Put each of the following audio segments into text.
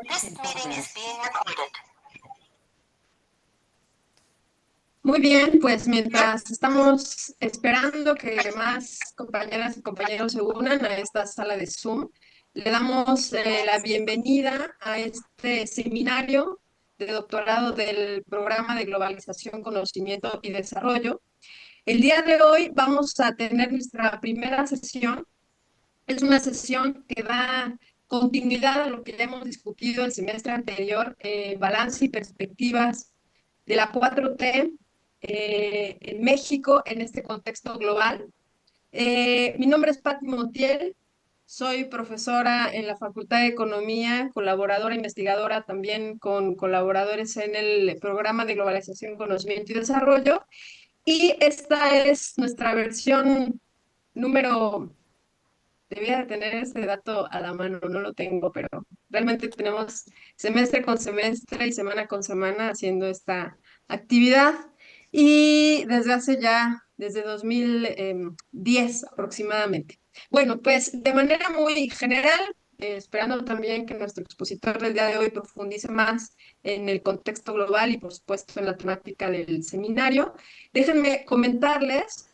This meeting is being recorded. Muy bien, pues mientras estamos esperando que más compañeras y compañeros se unan a esta sala de Zoom, le damos la bienvenida a este seminario de doctorado del Programa de Globalización, Conocimiento y Desarrollo. El día de hoy vamos a tener nuestra primera sesión. Es una sesión que da continuidad a lo que ya hemos discutido el semestre anterior, balance y perspectivas de la 4T en México en este contexto global. Mi nombre es Patti Montiel, soy profesora en la Facultad de Economía, colaboradora investigadora también con colaboradores en el Programa de Globalización, Conocimiento y Desarrollo. Y esta es nuestra versión número. Debía de tener ese dato a la mano, no lo tengo, pero realmente tenemos semestre con semestre y semana con semana haciendo esta actividad. Y desde hace ya, desde 2010 aproximadamente. Bueno, pues de manera muy general, esperando también que nuestro expositor del día de hoy profundice más en el contexto global y por supuesto en la temática del seminario, déjenme comentarles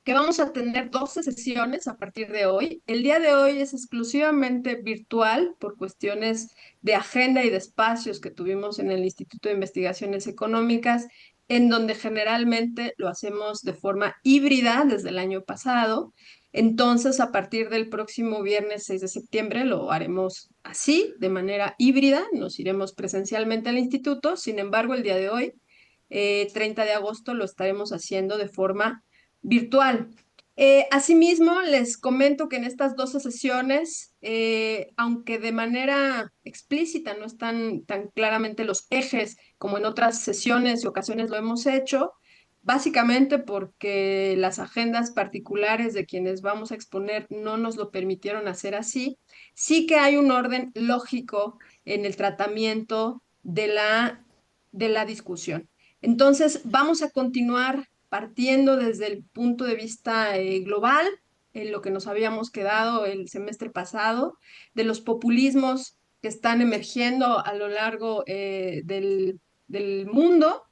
que vamos a tener 12 sesiones a partir de hoy. El día de hoy es exclusivamente virtual por cuestiones de agenda y de espacios que tuvimos en el Instituto de Investigaciones Económicas, en donde generalmente lo hacemos de forma híbrida desde el año pasado. Entonces, a partir del próximo viernes 6 de septiembre lo haremos así, de manera híbrida. Nos iremos presencialmente al instituto. Sin embargo, el día de hoy, 30 de agosto, lo estaremos haciendo de forma virtual. Asimismo, les comento que en estas 12 sesiones, aunque de manera explícita no están tan claramente los ejes como en otras sesiones y ocasiones lo hemos hecho, básicamente porque las agendas particulares de quienes vamos a exponer no nos lo permitieron hacer así, sí que hay un orden lógico en el tratamiento de la discusión. Entonces, vamos a continuar partiendo desde el punto de vista global, en lo que nos habíamos quedado el semestre pasado, de los populismos que están emergiendo a lo largo del mundo.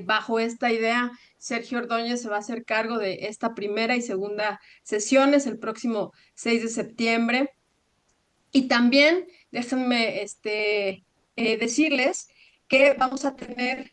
Bajo esta idea, Sergio Ordóñez se va a hacer cargo de esta primera y segunda sesiones el próximo 6 de septiembre. Y también déjenme decirles que vamos a tener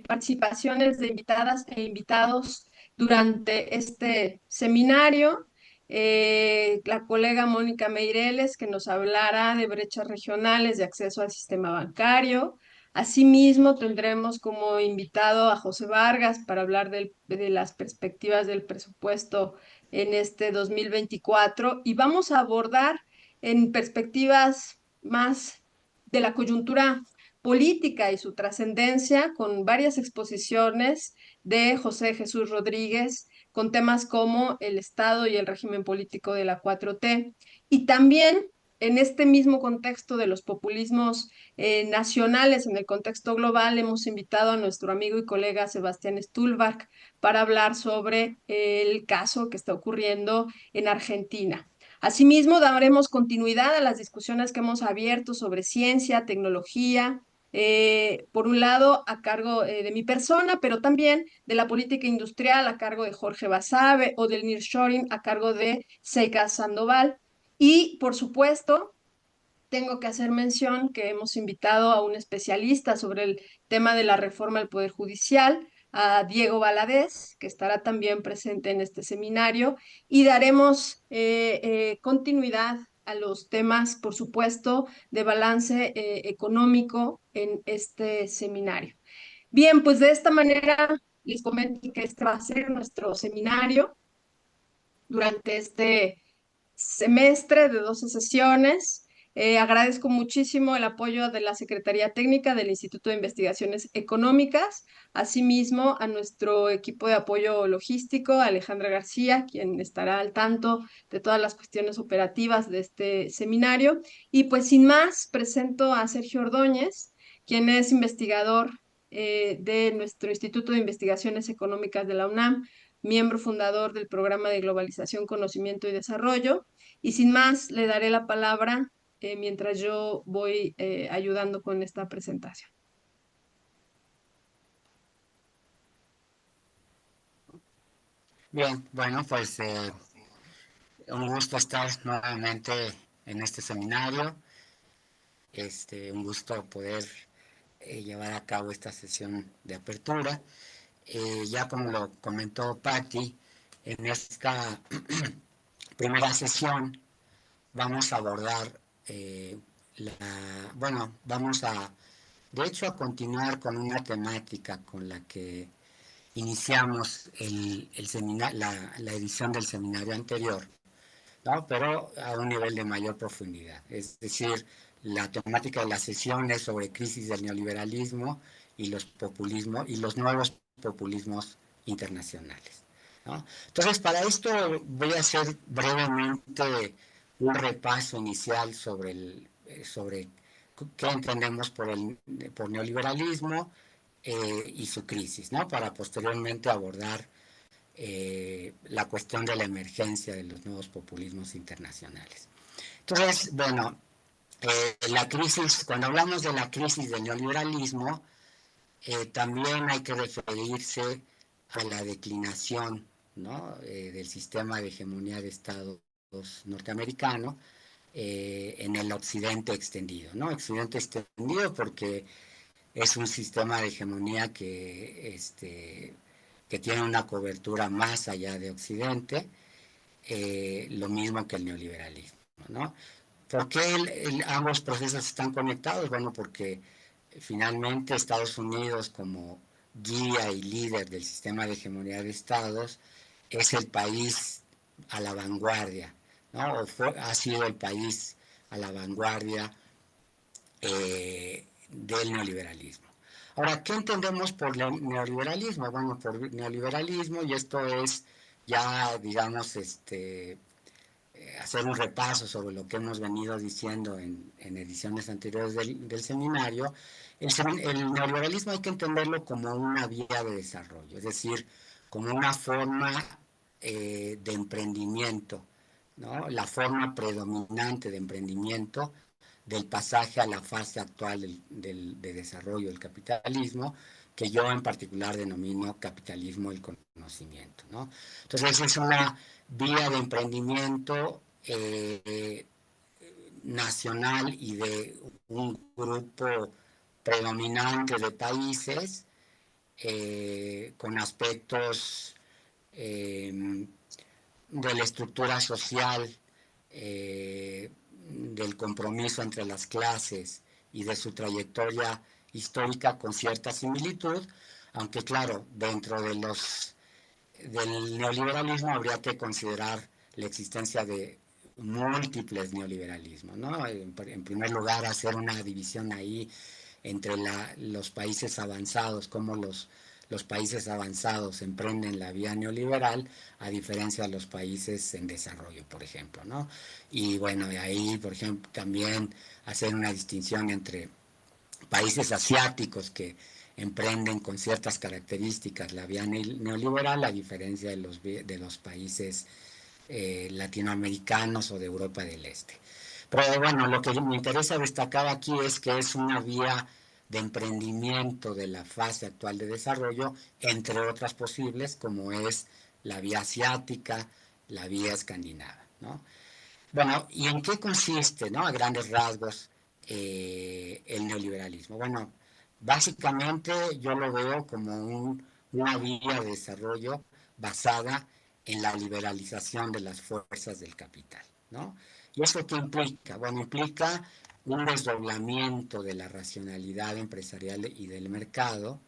participaciones de invitadas e invitados durante este seminario. La colega Mónica Meireles, que nos hablará de brechas regionales de acceso al sistema bancario. Asimismo, tendremos como invitado a José Vargas para hablar de las perspectivas del presupuesto en este 2024 y vamos a abordar en perspectivas más de la coyuntura política y su trascendencia, con varias exposiciones de José Jesús Rodríguez, con temas como el Estado y el régimen político de la 4T, y también en este mismo contexto de los populismos nacionales, en el contexto global, hemos invitado a nuestro amigo y colega Sebastián Stulbach para hablar sobre el caso que está ocurriendo en Argentina. Asimismo, daremos continuidad a las discusiones que hemos abierto sobre ciencia, tecnología, por un lado a cargo de mi persona, pero también de la política industrial a cargo de Jorge Basabe o del nearshoring a cargo de Seika Sandoval. Y, por supuesto, tengo que hacer mención que hemos invitado a un especialista sobre el tema de la reforma al Poder Judicial, a Diego Valadez, que estará también presente en este seminario, y daremos continuidad a los temas, por supuesto, de balance económico en este seminario. Bien, pues de esta manera les comento que este va a ser nuestro seminario durante este semestre de 12 sesiones. Agradezco muchísimo el apoyo de la Secretaría Técnica del Instituto de Investigaciones Económicas, asimismo a nuestro equipo de apoyo logístico, Alejandra García, quien estará al tanto de todas las cuestiones operativas de este seminario. Y pues sin más, presento a Sergio Ordóñez, quien es investigador de nuestro Instituto de Investigaciones Económicas de la UNAM, miembro fundador del Programa de Globalización, Conocimiento y Desarrollo. Y sin más, le daré la palabra mientras yo voy ayudando con esta presentación. Bien, bueno, pues un gusto estar nuevamente en este seminario. Un gusto poder llevar a cabo esta sesión de apertura. Ya como lo comentó Patti, en esta primera sesión vamos a abordar vamos de hecho, a continuar con una temática con la que iniciamos la edición del seminario anterior, ¿no? Pero a un nivel de mayor profundidad. Es decir, la temática de la sesión es sobre crisis del neoliberalismo y los populismos y los nuevos populismos internacionales, ¿no? Entonces, para esto voy a hacer brevemente un repaso inicial sobre qué entendemos por neoliberalismo y su crisis, ¿no? Para posteriormente abordar la cuestión de la emergencia de los nuevos populismos internacionales. Entonces, bueno, cuando hablamos de la crisis del neoliberalismo, también hay que referirse a la declinación, ¿no? Del sistema de hegemonía de Estados norteamericano en el occidente extendido, ¿no? Occidente extendido porque es un sistema de hegemonía que tiene una cobertura más allá de Occidente, lo mismo que el neoliberalismo, ¿no? ¿Por qué ambos procesos están conectados? Bueno, porque finalmente Estados Unidos, como guía y líder del sistema de hegemonía de Estados, es el país a la vanguardia, ¿no? Ha sido el país a la vanguardia del neoliberalismo. Ahora, ¿qué entendemos por neoliberalismo? Bueno, por neoliberalismo, y esto es ya, digamos, hacer un repaso sobre lo que hemos venido diciendo en ediciones anteriores del seminario. El neoliberalismo hay que entenderlo como una vía de desarrollo, es decir, como una forma de emprendimiento, ¿no? La forma predominante de emprendimiento del pasaje a la fase actual de desarrollo del capitalismo, que yo en particular denomino capitalismo del conocimiento, ¿no? Entonces es una vía de emprendimiento nacional y de un grupo predominante de países con aspectos de la estructura social, del compromiso entre las clases y de su trayectoria histórica con cierta similitud, aunque claro, dentro del neoliberalismo habría que considerar la existencia de múltiples neoliberalismos, ¿no? En primer lugar, hacer una división ahí entre los países avanzados, como los países avanzados emprenden la vía neoliberal, a diferencia de los países en desarrollo, por ejemplo, ¿no? Y bueno, de ahí, por ejemplo, también hacer una distinción entre países asiáticos que emprenden con ciertas características la vía neoliberal, a diferencia de los países latinoamericanos o de Europa del Este. Pero bueno, lo que me interesa destacar aquí es que es una vía de emprendimiento de la fase actual de desarrollo, entre otras posibles, como es la vía asiática, la vía escandinava, ¿no? Bueno, ¿y en qué consiste, ¿no? A grandes rasgos, el neoliberalismo? Bueno, básicamente yo lo veo como una vía de desarrollo basada en la liberalización de las fuerzas del capital, ¿no? ¿Y eso qué implica? Bueno, implica un desdoblamiento de la racionalidad empresarial y del mercado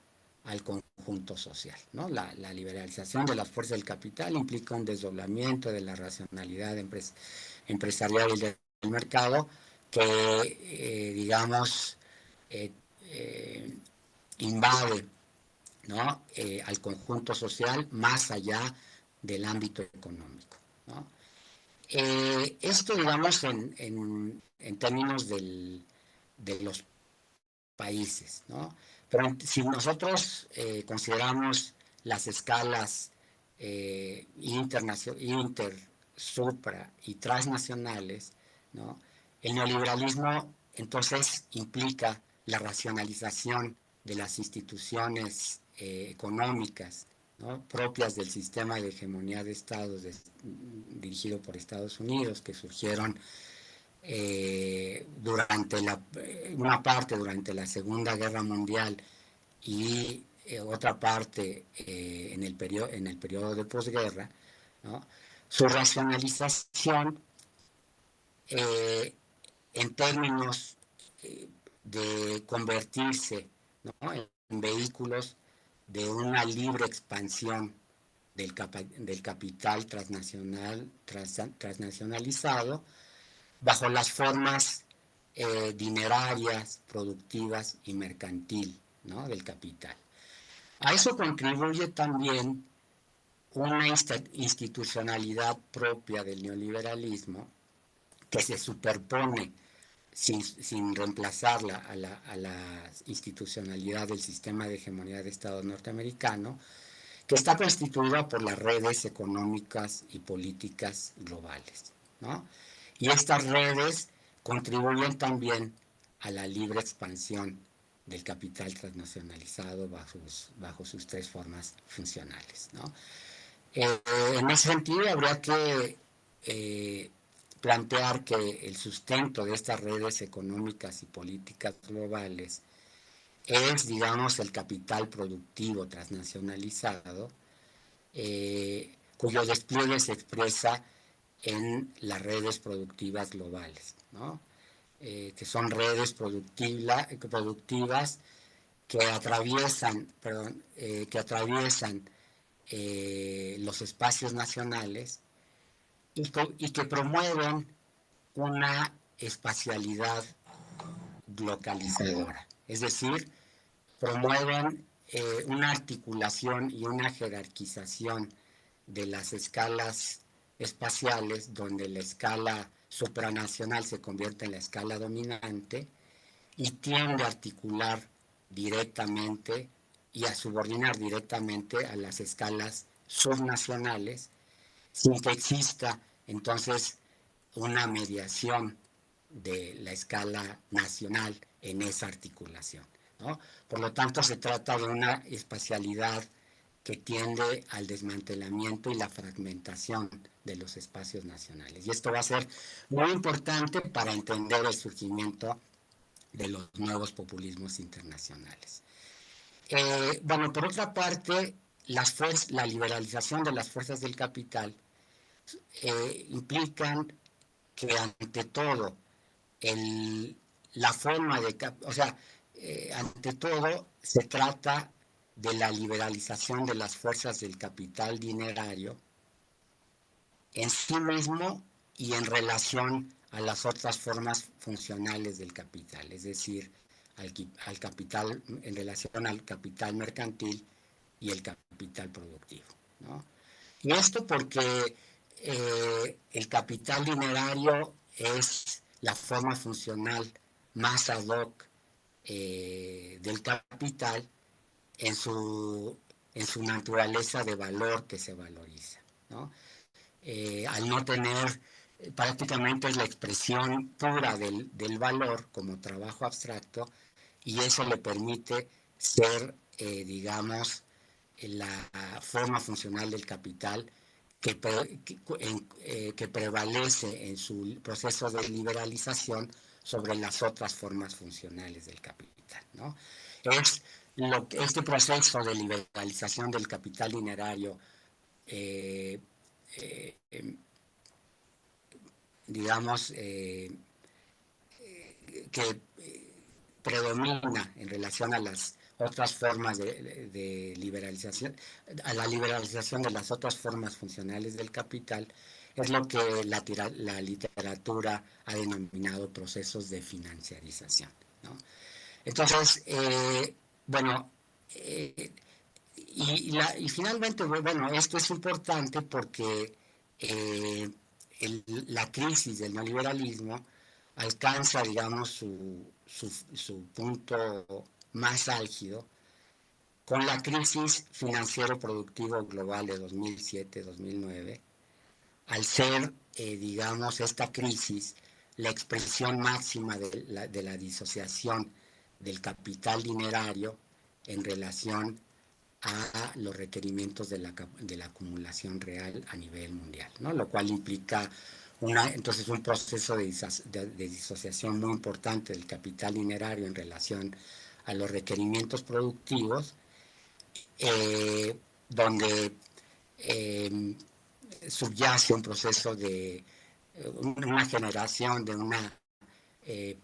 al conjunto social, ¿no? La liberalización de las fuerzas del capital implica un desdoblamiento de la racionalidad empresarial y del mercado que, digamos, eh, eh, invade, ¿no? Al conjunto social más allá del ámbito económico, ¿no? Esto, digamos, en términos de los países, ¿no? Pero si nosotros consideramos las escalas inter, supra y transnacionales, ¿no? El neoliberalismo entonces implica la racionalización de las instituciones económicas, ¿no?, propias del sistema de hegemonía de Estados dirigido por Estados Unidos, que surgieron una parte durante la Segunda Guerra Mundial y otra parte en el periodo de posguerra, ¿no? Su racionalización en términos de convertirse, ¿no?, en vehículos de una libre expansión del capital transnacionalizado bajo las formas dinerarias, productivas y mercantil, ¿no?, del capital. A eso contribuye también una institucionalidad propia del neoliberalismo que se superpone sin reemplazarla a la institucionalidad del sistema de hegemonía de Estado norteamericano, que está constituida por las redes económicas y políticas globales, ¿no? Y estas redes contribuyen también a la libre expansión del capital transnacionalizado bajo sus tres formas funcionales, ¿no? En ese sentido, habría que plantear que el sustento de estas redes económicas y políticas globales es, digamos, el capital productivo transnacionalizado, cuyo despliegue se expresa en las redes productivas globales, ¿no? Que son redes productivas que atraviesan los espacios nacionales y que promueven una espacialidad localizadora, es decir, promueven una articulación y una jerarquización de las escalas espaciales, donde la escala supranacional se convierte en la escala dominante y tiende a articular directamente y a subordinar directamente a las escalas subnacionales, sin que exista entonces una mediación de la escala nacional en esa articulación, ¿no? Por lo tanto, se trata de una espacialidad que tiende al desmantelamiento y la fragmentación de los espacios nacionales. Y esto va a ser muy importante para entender el surgimiento de los nuevos populismos internacionales. Bueno, por otra parte, la liberalización de las fuerzas del capital implican que ante todo la forma de, o sea, ante todo se trata de la liberalización de las fuerzas del capital dinerario en sí mismo y en relación a las otras formas funcionales del capital, es decir, al capital, en relación al capital mercantil y el capital productivo, ¿no? Y esto porque el capital dinerario es la forma funcional más ad hoc del capital en su naturaleza de valor que se valoriza, ¿no? Al no tener, prácticamente es la expresión pura del valor como trabajo abstracto, y eso le permite ser, digamos, la forma funcional del capital que prevalece en su proceso de liberalización sobre las otras formas funcionales del capital, ¿no? Este proceso de liberalización del capital dinerario, digamos, que predomina en relación a las otras formas de liberalización, a la liberalización de las otras formas funcionales del capital, es lo que la literatura ha denominado procesos de financiarización, ¿no? Entonces, bueno, y finalmente, bueno, esto es importante porque la crisis del neoliberalismo alcanza, digamos, su punto más álgido con la crisis financiero-productivo global de 2007-2009, al ser, digamos, esta crisis la expresión máxima de la disociación del capital dinerario en relación a los requerimientos de la acumulación real a nivel mundial, ¿no? Lo cual implica entonces un proceso de disociación muy importante del capital dinerario en relación a los requerimientos productivos, donde subyace un proceso de una generación de una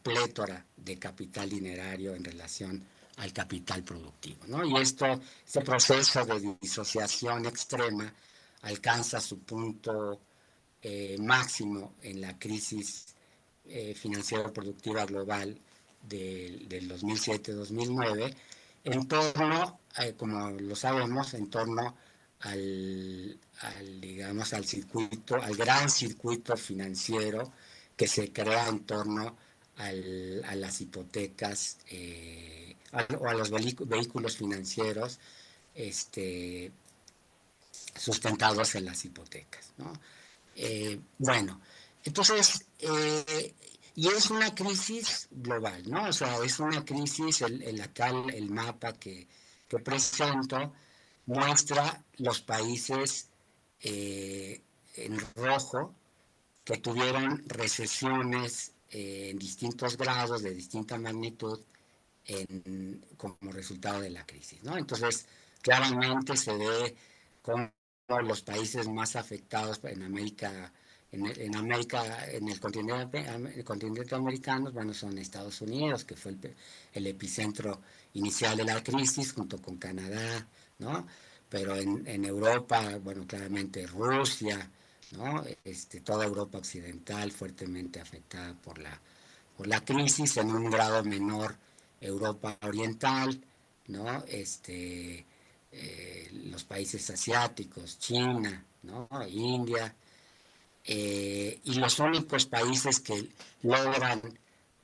plétora de capital dinerario en relación al capital productivo, ¿no? Y este proceso de disociación extrema alcanza su punto máximo en la crisis financiera productiva global del 2007-2009, en torno, como lo sabemos, en torno digamos, al gran circuito financiero que se crea en torno a las hipotecas o a los vehículos financieros sustentados en las hipotecas, ¿no? Bueno, entonces, y es una crisis global, ¿no? O sea, es una crisis, el mapa que presento muestra los países en rojo que tuvieron recesiones en distintos grados, de distinta magnitud, como resultado de la crisis, ¿no? Entonces, claramente se ve cómo los países más afectados en América, en el continente americano, bueno, son Estados Unidos, que fue el epicentro inicial de la crisis, junto con Canadá, ¿no? Pero en Europa, bueno, claramente Rusia, ¿no? Toda Europa occidental fuertemente afectada por la crisis, en un grado menor Europa Oriental, ¿no? Los países asiáticos, China, ¿no? India, y los únicos países que logran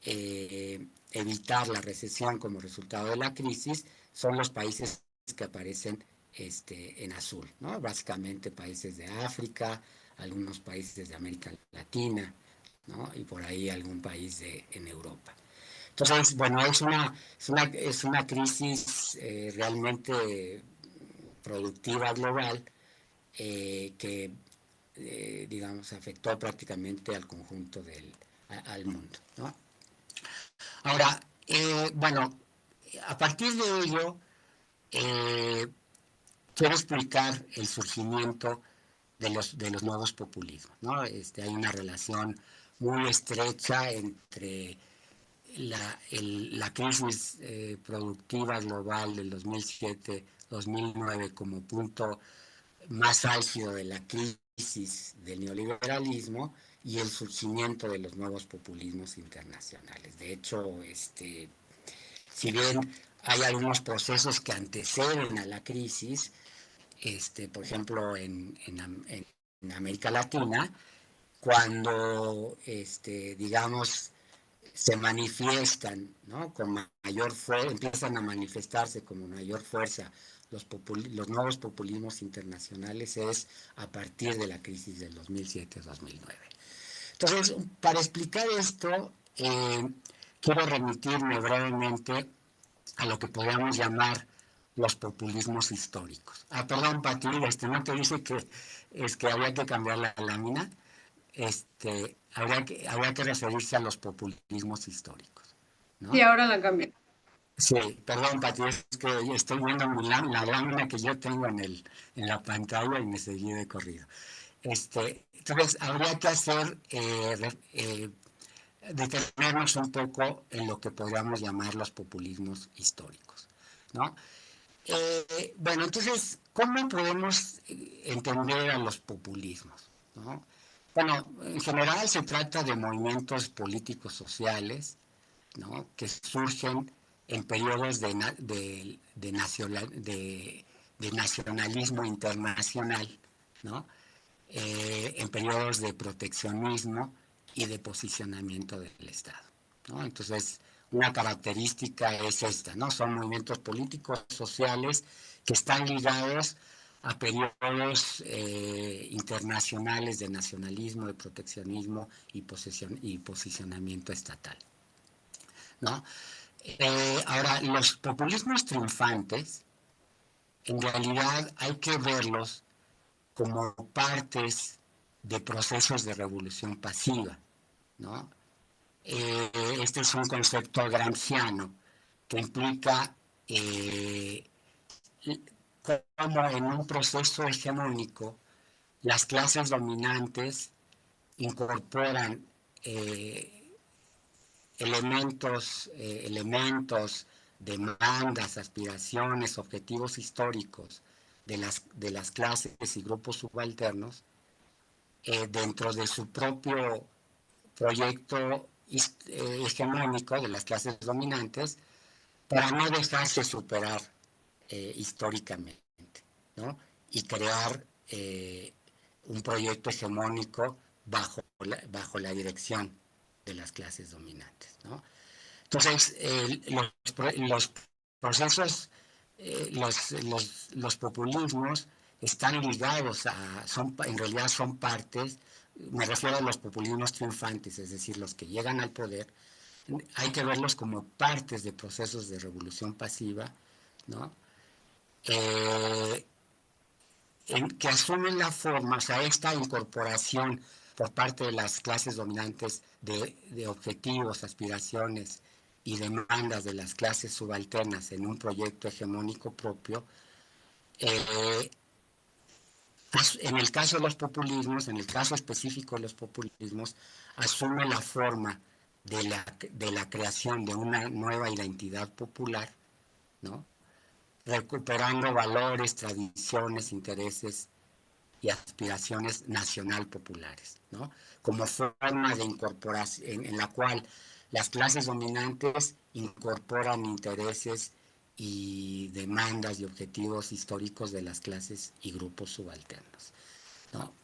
evitar la recesión como resultado de la crisis son los países que aparecen en azul, ¿no? Básicamente países de África, algunos países de América Latina, ¿no? Y por ahí algún país en Europa. Entonces, bueno, es una crisis realmente productiva global que, digamos, afectó prácticamente al conjunto al mundo, ¿no? Ahora, bueno, a partir de ello, quiero explicar el surgimiento de los nuevos populismos, ¿no? Hay una relación muy estrecha entre la crisis productiva global del 2007-2009 como punto más álgido de la crisis del neoliberalismo y el surgimiento de los nuevos populismos internacionales. De hecho, si bien hay algunos procesos que anteceden a la crisis, por ejemplo, en América Latina, cuando, digamos, se manifiestan, ¿no? Con mayor fuerza, empiezan a manifestarse con mayor fuerza los nuevos populismos internacionales es a partir de la crisis del 2007-2009. Entonces, para explicar esto, quiero remitirme brevemente a lo que podríamos llamar los populismos históricos. Ah, perdón, Pati, no te dice que había que cambiar la lámina. Habría que referirse a los populismos históricos, Sí, ¿no? ahora la cambio. Sí, perdón, Pati, es que estoy viendo la lámina que yo tengo en la pantalla y me seguí de corrido. Entonces, habría que detenernos un poco en lo que podríamos llamar los populismos históricos, ¿no? Bueno, entonces, ¿cómo podemos entender a los populismos, ¿no? Bueno, en general se trata de movimientos políticos sociales, ¿no? Que surgen en periodos de nacionalismo internacional, ¿no? En periodos de proteccionismo y de posicionamiento del Estado, ¿no? Entonces, una característica es esta, ¿no? Son movimientos políticos sociales que están ligados a periodos internacionales de nacionalismo, de proteccionismo y posicionamiento estatal, ¿no? Ahora, los populismos triunfantes, en realidad hay que verlos como partes de procesos de revolución pasiva, ¿no? Este es un concepto gramsciano que implica cómo en un proceso hegemónico las clases dominantes incorporan elementos, demandas, aspiraciones, objetivos históricos de las clases y grupos subalternos dentro de su propio proyecto hegemónico de las clases dominantes para no dejarse superar históricamente, ¿no? Y crear un proyecto hegemónico bajo la dirección de las clases dominantes, ¿no? Entonces, los procesos, los populismos están ligados en realidad son partes, me refiero a los populismos triunfantes, es decir, los que llegan al poder, hay que verlos como partes de procesos de revolución pasiva, ¿no? Eh, que asumen la forma, o sea, esta incorporación por parte de las clases dominantes de objetivos, aspiraciones y demandas de las clases subalternas en un proyecto hegemónico propio, eh, en el caso de los populismos, en el caso específico de los populismos, asume la forma de la creación de una nueva identidad popular, ¿no? Recuperando valores, tradiciones, intereses y aspiraciones nacional populares, ¿no? Como forma de incorporación en la cual las clases dominantes incorporan intereses y demandas y objetivos históricos de las clases y grupos subalternos, ¿no?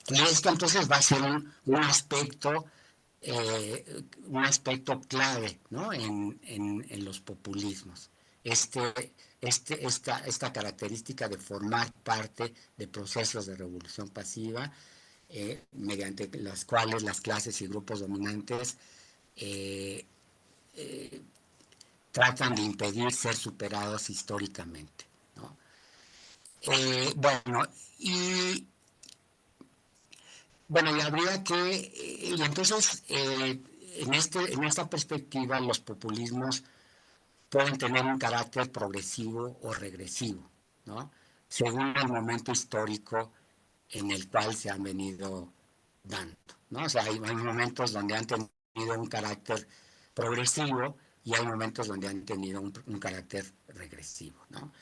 Y esto entonces va a ser un aspecto clave, ¿no? En los populismos. Esta característica de formar parte de procesos de revolución pasiva, mediante las cuales las clases y grupos dominantes eh, eh, tratan de impedir ser superados históricamente, ¿no? Bueno, y Bueno, y habría que, y entonces, en esta perspectiva, los populismos pueden tener un carácter progresivo o regresivo, ¿no? Según el momento histórico en el cual se han venido dando, ¿no? O sea, hay momentos donde han tenido un carácter progresivo y hay momentos donde han tenido un carácter regresivo, ¿no?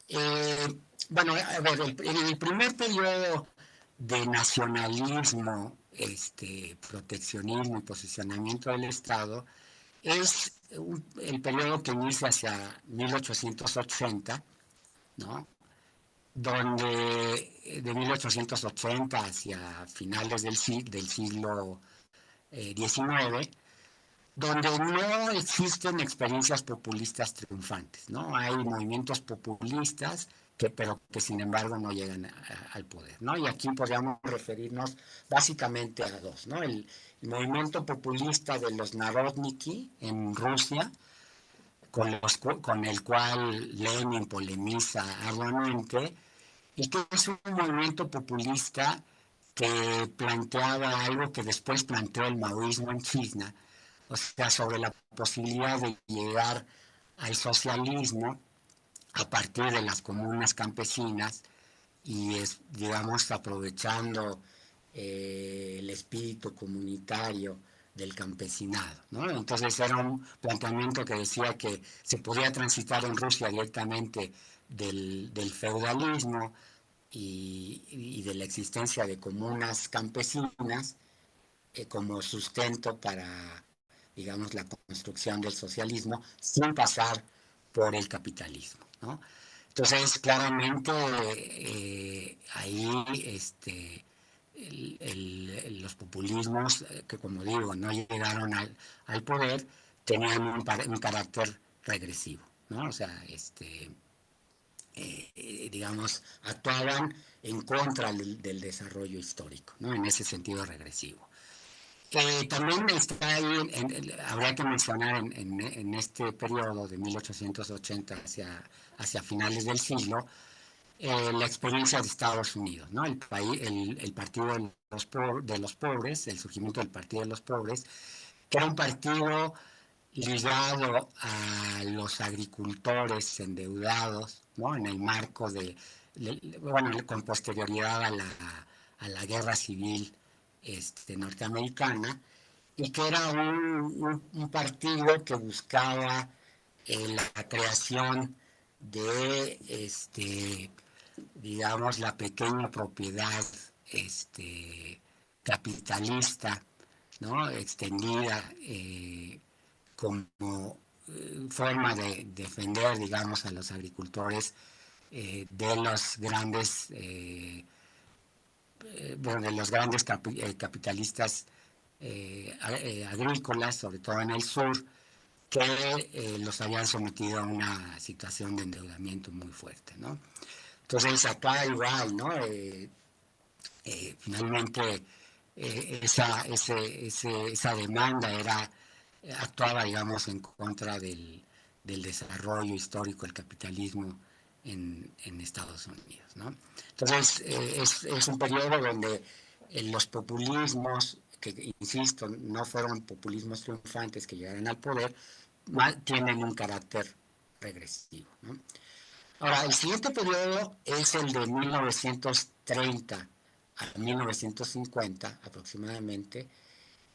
Eh, bueno, a ver, el primer periodo de nacionalismo, proteccionismo y posicionamiento del Estado es el periodo que inicia hacia 1880, ¿no? Donde de 1880 hacia finales del siglo XIX, donde no existen experiencias populistas triunfantes, ¿no? Hay movimientos populistas pero que sin embargo no llegan al poder, ¿no? Y aquí podríamos referirnos básicamente a dos, ¿no? El movimiento populista de los Narodniki en Rusia, con el cual Lenin polemiza arduamente, y que es un movimiento populista que planteaba algo que después planteó el maoísmo en China, o sea, sobre la posibilidad de llegar al socialismo a partir de las comunas campesinas y, digamos, aprovechando el espíritu comunitario del campesinado, ¿no? Entonces era un planteamiento que decía que se podía transitar en Rusia directamente del feudalismo y de la existencia de comunas campesinas como sustento para, digamos, la construcción del socialismo sin pasar por el capitalismo, ¿no? Entonces, claramente, ahí los populismos, que como digo, no llegaron al poder, tenían un carácter regresivo, ¿no? O sea, digamos, actuaban en contra del desarrollo histórico, ¿no? En ese sentido regresivo. También está ahí, habría que mencionar en este periodo de 1880 hacia finales del siglo, la experiencia de Estados Unidos, ¿no? El Partido de los Pobres, el surgimiento del Partido de los Pobres, que era un partido ligado a los agricultores endeudados, ¿no? En el marco bueno, con posterioridad a la guerra civil norteamericana, y que era un partido que buscaba la creación de, digamos, la pequeña propiedad capitalista, ¿no? Extendida como forma de defender, digamos, a los agricultores de los grandes capitalistas agrícolas, sobre todo en el sur, que los habían sometido a una situación de endeudamiento muy fuerte, ¿no? Entonces acá igual, ¿no? Finalmente esa demanda actuaba, digamos, en contra del desarrollo histórico del capitalismo en Estados Unidos, ¿no? Entonces es un periodo donde los populismos, que insisto, no fueron populismos triunfantes que llegaron al poder, tienen un carácter regresivo, ¿no? Ahora, el siguiente periodo es el de 1930 a 1950 aproximadamente,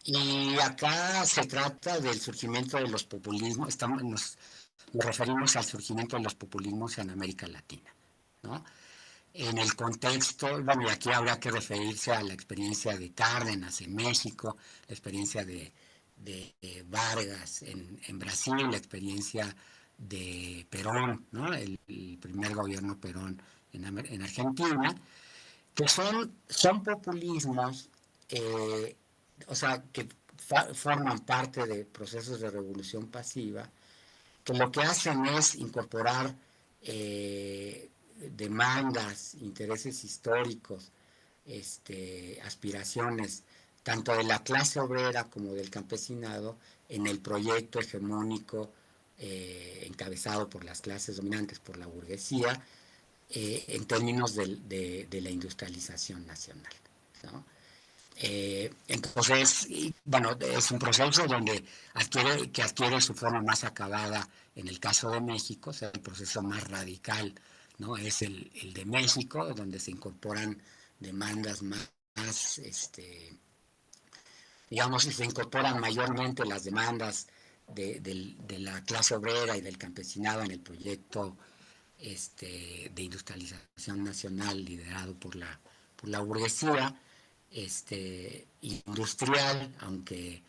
y acá se trata del surgimiento de los populismos, nos referimos al surgimiento de los populismos en América Latina, ¿no? En el contexto, bueno, y aquí habrá que referirse a la experiencia de Cárdenas en México, la experiencia de Vargas en Brasil, la experiencia de Perón, ¿no? El primer gobierno Perón en Argentina, que son populismos, o sea, que forman parte de procesos de revolución pasiva, que lo que hacen es incorporar demandas, intereses históricos, aspiraciones, tanto de la clase obrera como del campesinado, en el proyecto hegemónico encabezado por las clases dominantes, por la burguesía, en términos de la industrialización nacional, ¿no? Entonces, bueno, es un proceso que adquiere su forma más acabada en el caso de México, o sea, el proceso más radical, ¿no? Es el de México, donde se incorporan demandas más, digamos, se incorporan mayormente las demandas de la clase obrera y del campesinado en el proyecto de industrialización nacional liderado por la burguesía industrial, aunque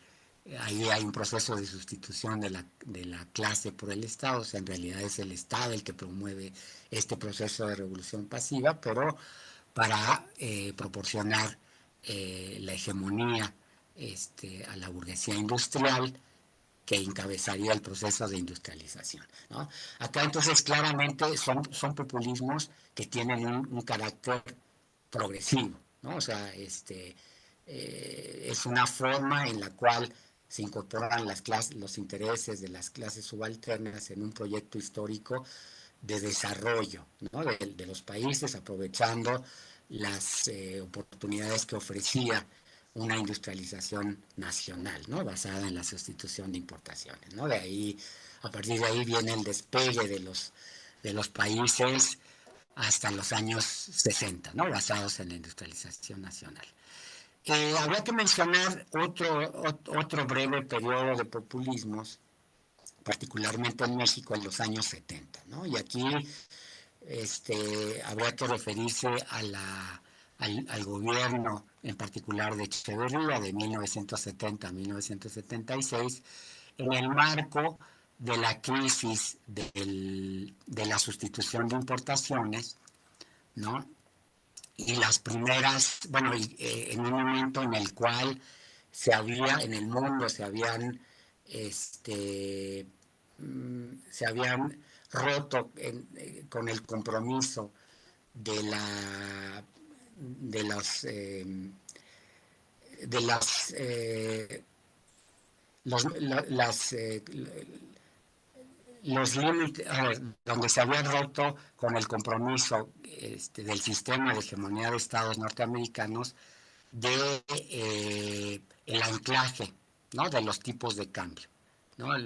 ahí hay un proceso de sustitución de la clase por el Estado, o sea, en realidad es el Estado el que promueve este proceso de revolución pasiva, pero para proporcionar la hegemonía a la burguesía industrial que encabezaría el proceso de industrialización, ¿no? Acá entonces claramente son populismos que tienen un carácter progresivo, ¿no? O sea, es una forma en la cual se incorporan los intereses de las clases subalternas en un proyecto histórico de desarrollo, ¿no? de los países, aprovechando las oportunidades que ofrecía una industrialización nacional, ¿no? Basada en la sustitución de importaciones, ¿no? A partir de ahí viene el despegue de los países hasta los años 60, ¿no? Basados en la industrialización nacional. Habría que mencionar otro breve periodo de populismos, particularmente en México en los años 70, ¿no? Y aquí habría que referirse al gobierno en particular de Echeverría de 1970 a 1976 en el marco de la crisis de la sustitución de importaciones, ¿no? Y las primeras, bueno, en un momento en el cual en el mundo se habían roto con el compromiso de la de los de las las los límites, donde se había roto con el compromiso del sistema de hegemonía de estados norteamericanos de el anclaje, ¿no? De los tipos de cambio, ¿no?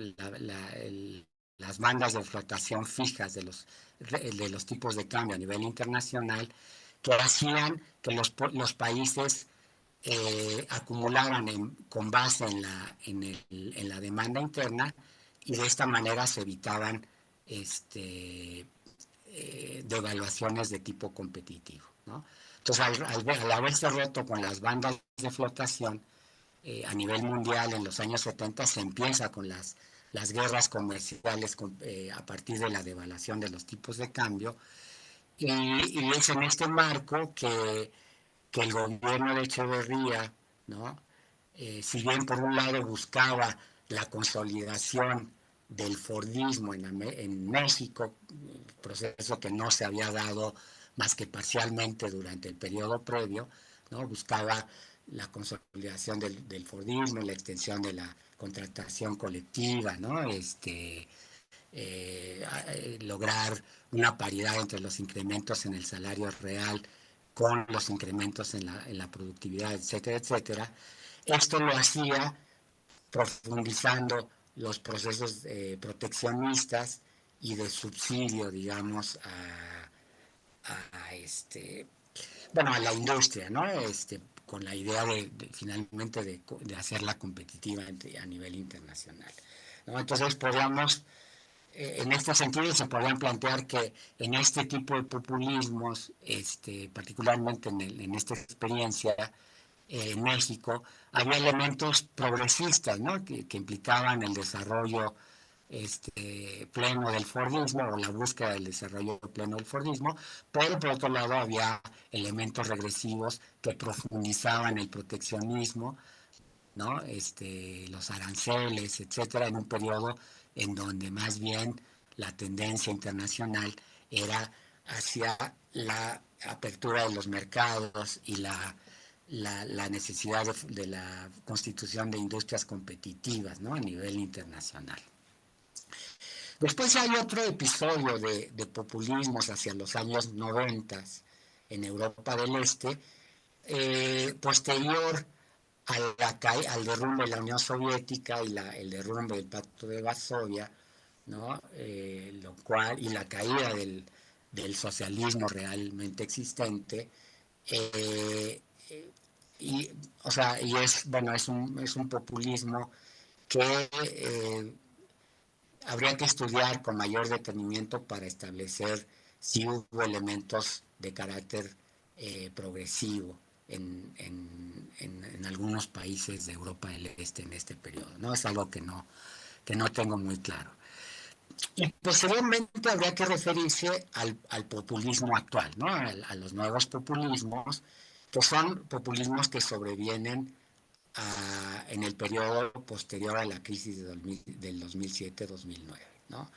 Las bandas de flotación fijas de los tipos de cambio a nivel internacional que hacían que los países acumulaban con base en la demanda interna y de esta manera se evitaban devaluaciones de tipo competitivo, ¿no? Entonces, al haberse roto con las bandas de flotación a nivel mundial en los años 70, se empieza con las guerras comerciales a partir de la devaluación de los tipos de cambio, y es en este marco que el gobierno de Echeverría, ¿no? Si bien por un lado buscaba la consolidación del fordismo en México, proceso que no se había dado más que parcialmente durante el periodo previo, ¿no? Buscaba la consolidación del fordismo, la extensión de la contratación colectiva, ¿no? Lograr una paridad entre los incrementos en el salario real con los incrementos en la productividad, etcétera, etcétera. Esto lo hacía profundizando los procesos proteccionistas y de subsidio, digamos, a la industria, ¿no? Con la idea finalmente de hacerla competitiva a nivel internacional, ¿no? Entonces podríamos, en este sentido, se podrían plantear que en este tipo de populismos, particularmente en esta experiencia en México, había elementos progresistas, ¿no? Que implicaban el desarrollo pleno del fordismo o la búsqueda del desarrollo pleno del fordismo, pero por otro lado había elementos regresivos que profundizaban el proteccionismo, ¿no? Los aranceles, etcétera, en un periodo en donde más bien la tendencia internacional era hacia la apertura de los mercados y la necesidad de la constitución de industrias competitivas, ¿no? A nivel internacional. Después hay otro episodio de populismos hacia los años 90 en Europa del Este, posterior al derrumbe de la Unión Soviética y el derrumbe del Pacto de Varsovia, ¿no? Y la caída del socialismo realmente existente, eh, y, o sea, y es un populismo que habría que estudiar con mayor detenimiento para establecer si hubo elementos de carácter progresivo en algunos países de Europa del Este en este periodo, ¿no? Es algo que no tengo muy claro. Y posteriormente habría que referirse al populismo actual, ¿no? A los nuevos populismos, que son populismos que sobrevienen en el periodo posterior a la crisis del 2007-2009, ¿no?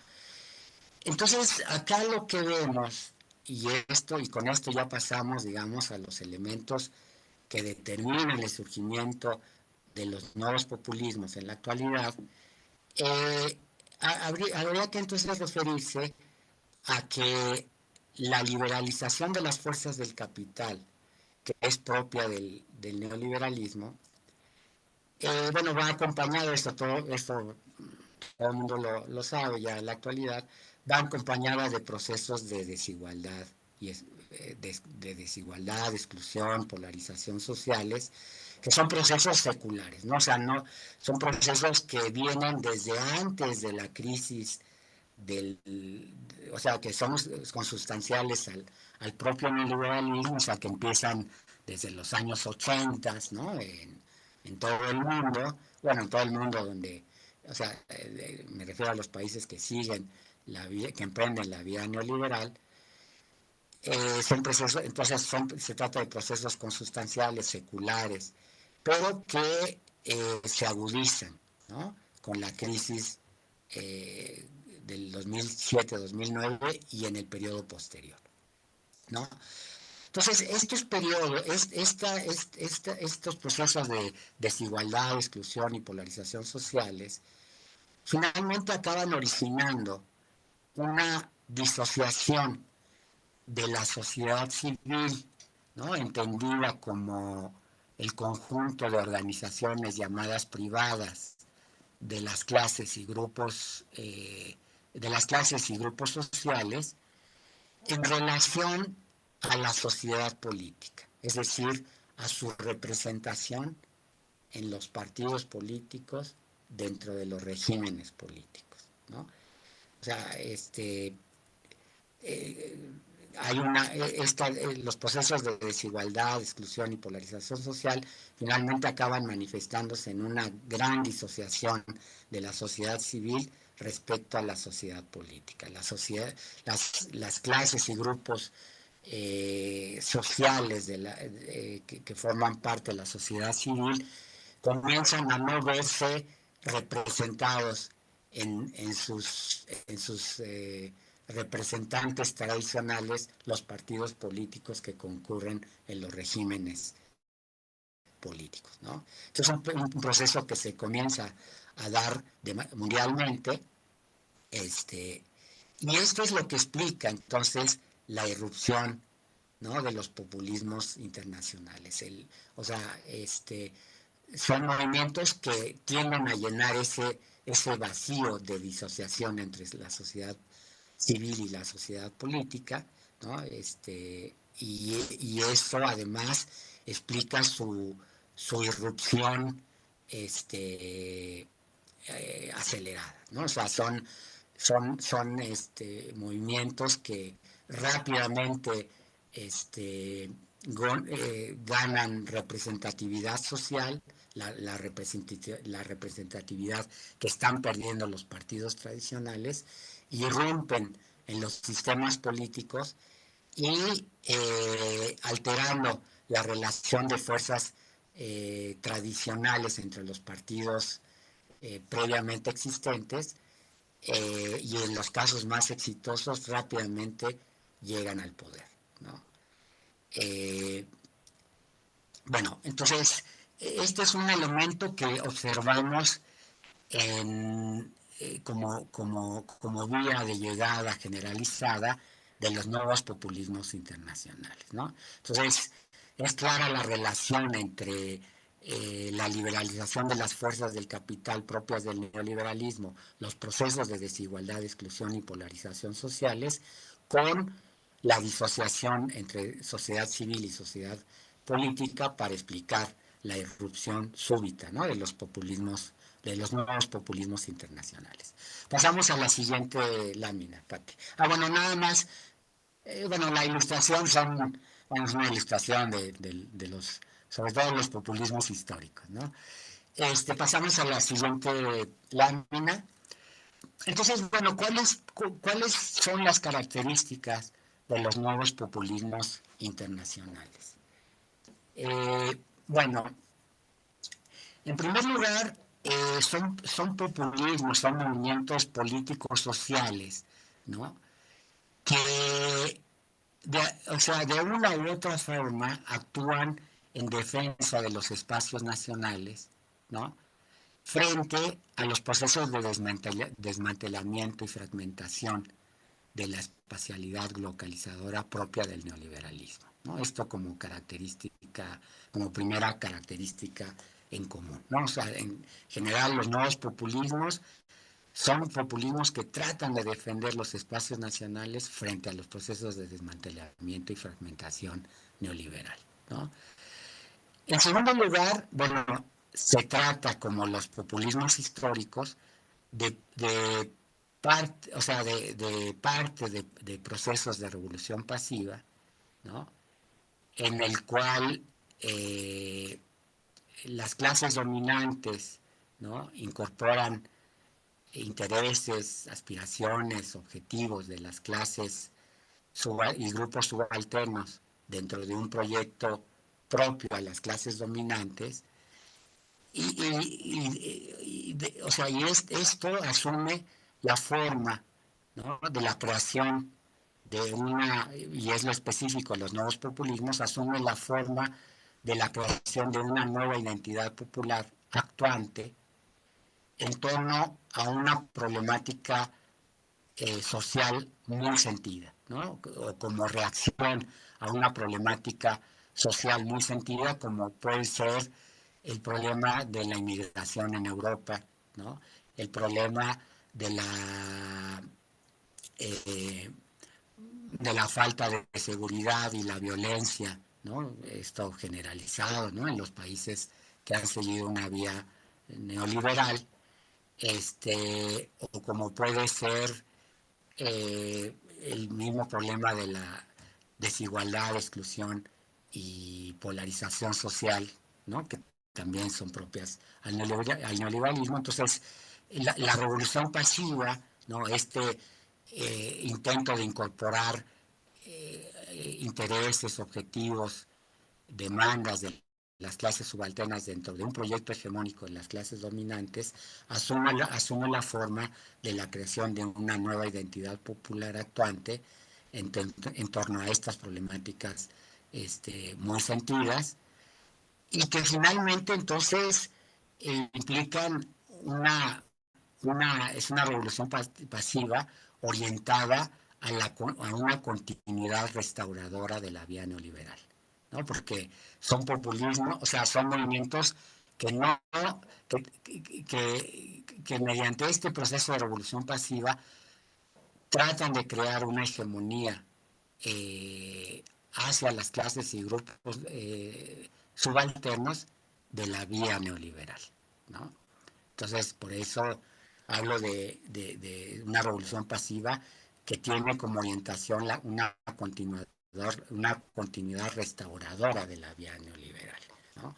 Entonces, acá lo que vemos, y con esto ya pasamos, digamos, a los elementos que determinan el surgimiento de los nuevos populismos en la actualidad, habría que entonces referirse a que la liberalización de las fuerzas del capital, que es propia del neoliberalismo, va acompañado, esto todo el mundo lo sabe ya en la actualidad, va acompañada de procesos de desigualdad, de desigualdad, de exclusión, polarización sociales, que son procesos seculares, ¿no? O sea, no, son procesos que vienen desde antes de la crisis o sea, que son consustanciales al propio neoliberalismo, o sea, que empiezan desde los años 80, ¿no? En todo el mundo, bueno, en todo el mundo donde, o sea, me refiero a los países que siguen que emprenden la vía neoliberal, son procesos, entonces se trata de procesos consustanciales, seculares, pero que se agudizan, ¿no? Con la crisis del 2007-2009 y en el periodo posterior, ¿no? Entonces, estos periodos, estos procesos de desigualdad, exclusión y polarización sociales, finalmente acaban originando una disociación de la sociedad civil, ¿no? Entendida como el conjunto de organizaciones llamadas privadas de las clases y grupos sociales en relación a la sociedad política, es decir, a su representación en los partidos políticos dentro de los regímenes políticos, ¿no? O sea, hay los procesos de desigualdad, exclusión y polarización social finalmente acaban manifestándose en una gran disociación de la sociedad civil respecto a la sociedad política. Las clases y grupos sociales que forman parte de la sociedad civil comienzan a no verse representados en sus representantes tradicionales, los partidos políticos que concurren en los regímenes políticos, ¿no? Entonces es un proceso que se comienza a dar mundialmente, y esto es lo que explica entonces la irrupción, ¿no?, de los populismos internacionales. Son movimientos que tienden a llenar ese vacío de disociación entre la sociedad civil y la sociedad política, ¿no? Y eso además explica su irrupción acelerada, ¿no? O sea, son movimientos que rápidamente ganan representatividad social, la representatividad que están perdiendo los partidos tradicionales, irrumpen en los sistemas políticos y alterando la relación de fuerzas tradicionales entre los partidos previamente existentes, y en los casos más exitosos rápidamente llegan al poder, ¿no? Bueno, entonces este es un elemento que observamos como vía de llegada generalizada de los nuevos populismos internacionales, ¿no? Entonces es clara la relación entre la liberalización de las fuerzas del capital propias del neoliberalismo, los procesos de desigualdad, exclusión y polarización sociales, con la disociación entre sociedad civil y sociedad política para explicar la irrupción súbita, ¿no?, de los nuevos populismos internacionales. Pasamos a la siguiente lámina, Pati. Bueno, nada más, la ilustración es una ilustración de los, sobre todo los populismos históricos, ¿no? Pasamos a la siguiente lámina. Entonces, bueno, ¿cuáles son las características de los nuevos populismos internacionales? Bueno, en primer lugar, son populismos, son movimientos políticos sociales, ¿no?, que de una u otra forma actúan en defensa de los espacios nacionales, ¿no?, frente a los procesos de desmantelamiento y fragmentación de la espacialidad localizadora propia del neoliberalismo, ¿no? Esto como primera característica en común, ¿no? O sea, en general los nuevos populismos son populismos que tratan de defender los espacios nacionales frente a los procesos de desmantelamiento y fragmentación neoliberal, ¿no? En segundo lugar, bueno, se trata, como los populismos históricos, de parte de procesos de revolución pasiva, ¿no?, en el cual las clases dominantes, ¿no?, incorporan intereses, aspiraciones, objetivos de las clases y grupos subalternos dentro de un proyecto propio a las clases dominantes, esto asume la forma ¿no? De la creación de una, y es lo específico, los nuevos populismos asumen la forma de la creación de una nueva identidad popular actuante en torno a una problemática social muy sentida, ¿no? O como reacción a una problemática social muy sentida, como puede ser el problema de la inmigración en Europa, ¿no? El problema de eh, la falta de seguridad y la violencia, ¿no? Esto generalizado, ¿no? En los países que han seguido una vía neoliberal, o como puede ser el mismo problema de la desigualdad, exclusión y polarización social, ¿no? Que también son propias al neoliberalismo. Entonces, la revolución pasiva, ¿no? Intento de incorporar intereses, objetivos, demandas de las clases subalternas dentro de un proyecto hegemónico de las clases dominantes, asume la forma de la creación de una nueva identidad popular actuante en torno a estas problemáticas muy sentidas y que finalmente entonces implican es una revolución pasiva orientada a una continuidad restauradora de la vía neoliberal, ¿no? Porque son populismo, o sea, son movimientos que no, que mediante este proceso de revolución pasiva tratan de crear una hegemonía hacia las clases y grupos subalternos de la vía neoliberal, ¿no? Entonces, por eso hablo de una revolución pasiva que tiene como orientación una continuidad restauradora de la vía neoliberal, ¿no?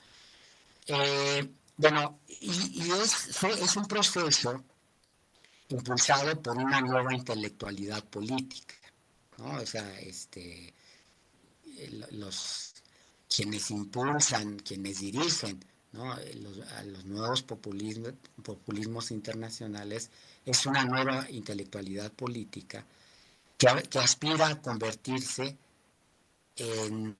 Bueno, y es un proceso impulsado por una nueva intelectualidad política, ¿no? O sea, los quienes impulsan, quienes dirigen, ¿no? A los nuevos populismos internacionales es una nueva intelectualidad política que aspira a convertirse en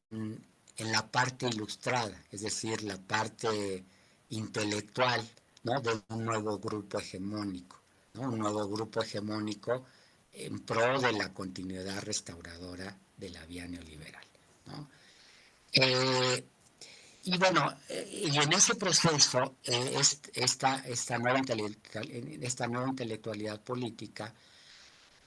la parte ilustrada, es decir, la parte intelectual, ¿no? De un nuevo grupo hegemónico, ¿no? Un nuevo grupo hegemónico en pro de la continuidad restauradora de la vía neoliberal, ¿no? Y bueno, y en ese proceso, esta nueva intelectualidad política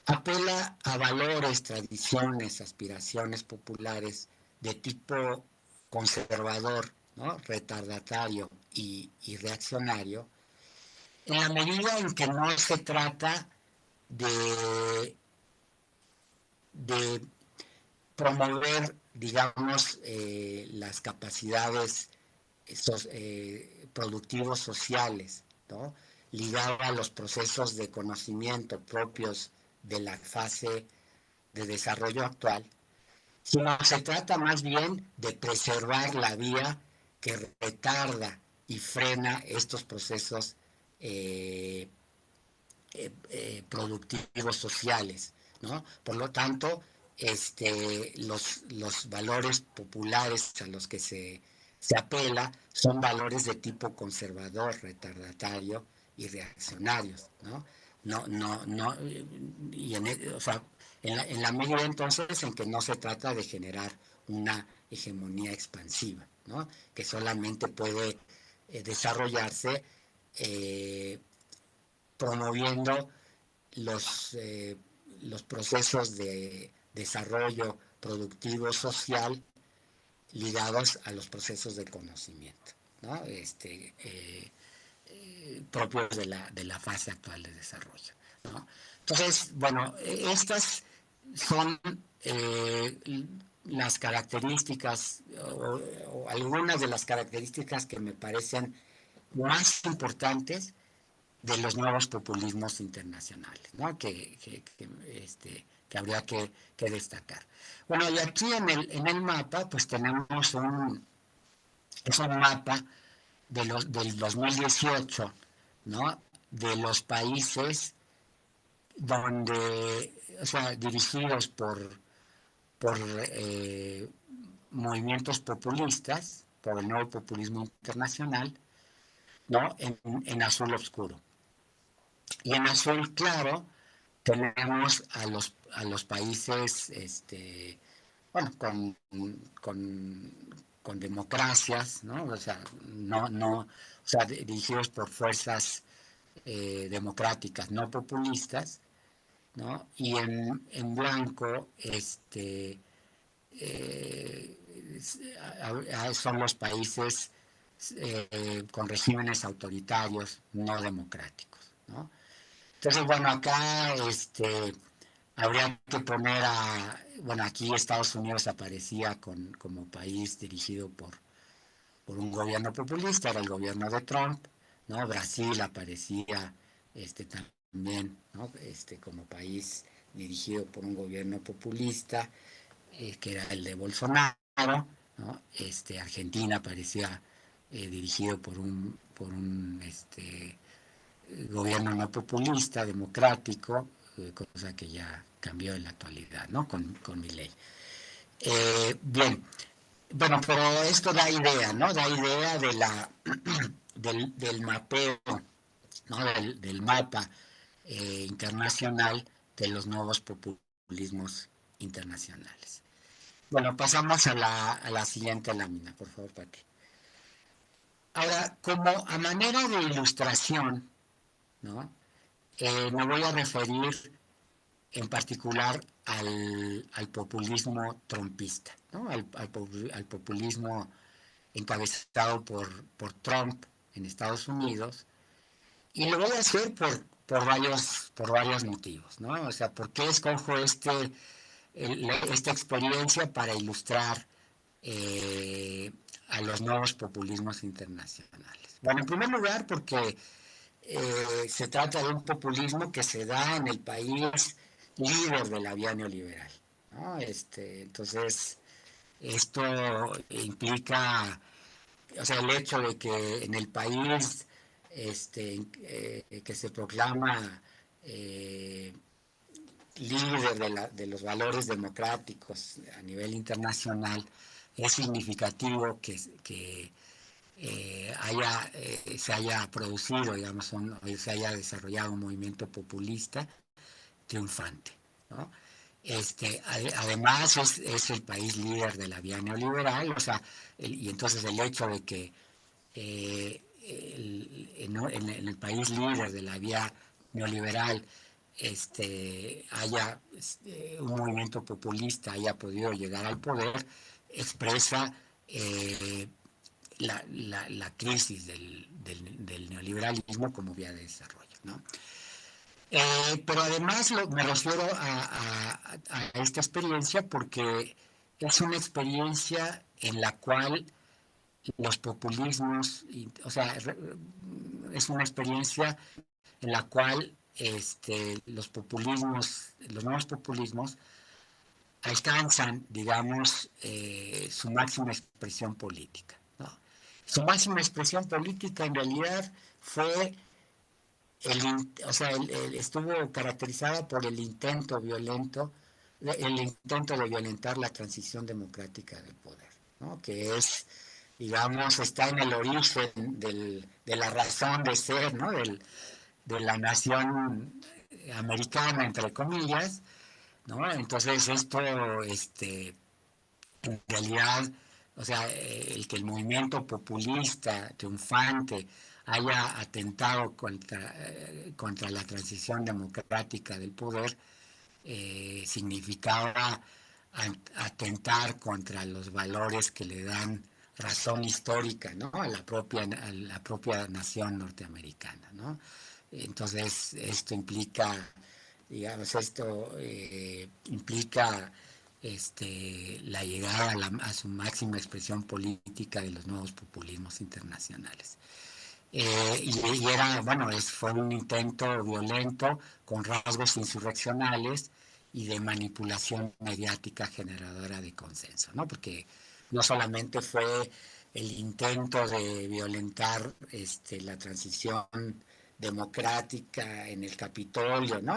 apela a valores, tradiciones, aspiraciones populares de tipo conservador, ¿no? Retardatario y reaccionario, en la medida en que no se trata de, de promover, digamos, las capacidades productivos sociales, ¿no? Ligado a los procesos de conocimiento propios de la fase de desarrollo actual, sino se trata más bien de preservar la vía que retarda y frena estos procesos eh, productivos sociales, ¿no? Por lo tanto, los valores populares a los que se apela son valores de tipo conservador, retardatario y reaccionarios, ¿no? No, o sea, en la medida entonces en que no se trata de generar una hegemonía expansiva, ¿no? Que solamente puede desarrollarse promoviendo los procesos de desarrollo productivo social ligados a los procesos de conocimiento, ¿no? Propios de la fase actual de desarrollo, ¿no? Entonces, bueno, estas son las características o algunas de las características que me parecen más importantes de los nuevos populismos internacionales, ¿no? Que habría que destacar. Bueno, y aquí en el mapa, pues tenemos es un mapa del 2018, ¿no? De los países donde, o sea, dirigidos por movimientos populistas, por el nuevo populismo internacional, ¿no? En azul oscuro. Y en azul claro tenemos a los países, bueno, con, con democracias, ¿no? O sea, o sea, dirigidos por fuerzas democráticas, no populistas, ¿no? Y en blanco, eh, son los países con regímenes autoritarios no democráticos, ¿no? Entonces, bueno, acá habría que poner bueno, aquí Estados Unidos aparecía como país dirigido por un gobierno populista, era el gobierno de Trump, ¿no? Brasil aparecía también, ¿no? Como país dirigido por un gobierno populista, que era el de Bolsonaro, ¿no? Argentina parecía dirigido por un gobierno no populista, democrático, cosa que ya cambió en la actualidad, ¿no? Con Milei. Bien, bueno, pero esto da idea, ¿no? Da idea del mapeo, ¿no? Del mapa internacional de los nuevos populismos internacionales. Bueno, pasamos a la siguiente lámina, por favor, Pati. Ahora, como a manera de ilustración, ¿no? Me voy a referir en particular al populismo trumpista, ¿no? Al populismo encabezado por Trump en Estados Unidos, y lo voy a hacer por varios motivos, ¿no? O sea, ¿por qué escojo esta experiencia para ilustrar eh, a los nuevos populismos internacionales? Bueno, en primer lugar, porque se trata de un populismo que se da en el país líder de la vía neoliberal, ¿no? Entonces, esto implica, o sea, el hecho de que en el país que se proclama eh, líder de los valores democráticos a nivel internacional, es significativo que se haya producido, digamos, se haya desarrollado un movimiento populista triunfante, ¿no? Además es el país líder de la vía neoliberal, o sea, y entonces el hecho de que en el país líder de la vía neoliberal haya un movimiento populista haya podido llegar al poder, expresa la crisis del neoliberalismo como vía de desarrollo, ¿no? Pero además me refiero a esta experiencia porque es una experiencia en la cual los populismos, o sea, es una experiencia en la cual los nuevos populismos alcanzan, digamos, su máxima expresión política, ¿no? Su máxima expresión política en realidad fue o sea, estuvo caracterizada por el intento violento, el intento de violentar la transición democrática del poder, ¿no? Que es, digamos, está en el origen de la razón de ser, ¿no? De la nación americana, entre comillas, ¿no? Entonces esto, en realidad, o sea, el que el movimiento populista triunfante haya atentado contra la transición democrática del poder, significaba atentar contra los valores que le dan razón histórica, ¿no? A la propia nación norteamericana, ¿no? Entonces, esto implica, digamos, implica la llegada a su máxima expresión política de los nuevos populismos internacionales. Y era, bueno, fue un intento violento con rasgos insurreccionales y de manipulación mediática generadora de consenso, ¿no? Porque no solamente fue el intento de violentar la transición democrática en el Capitolio, ¿no?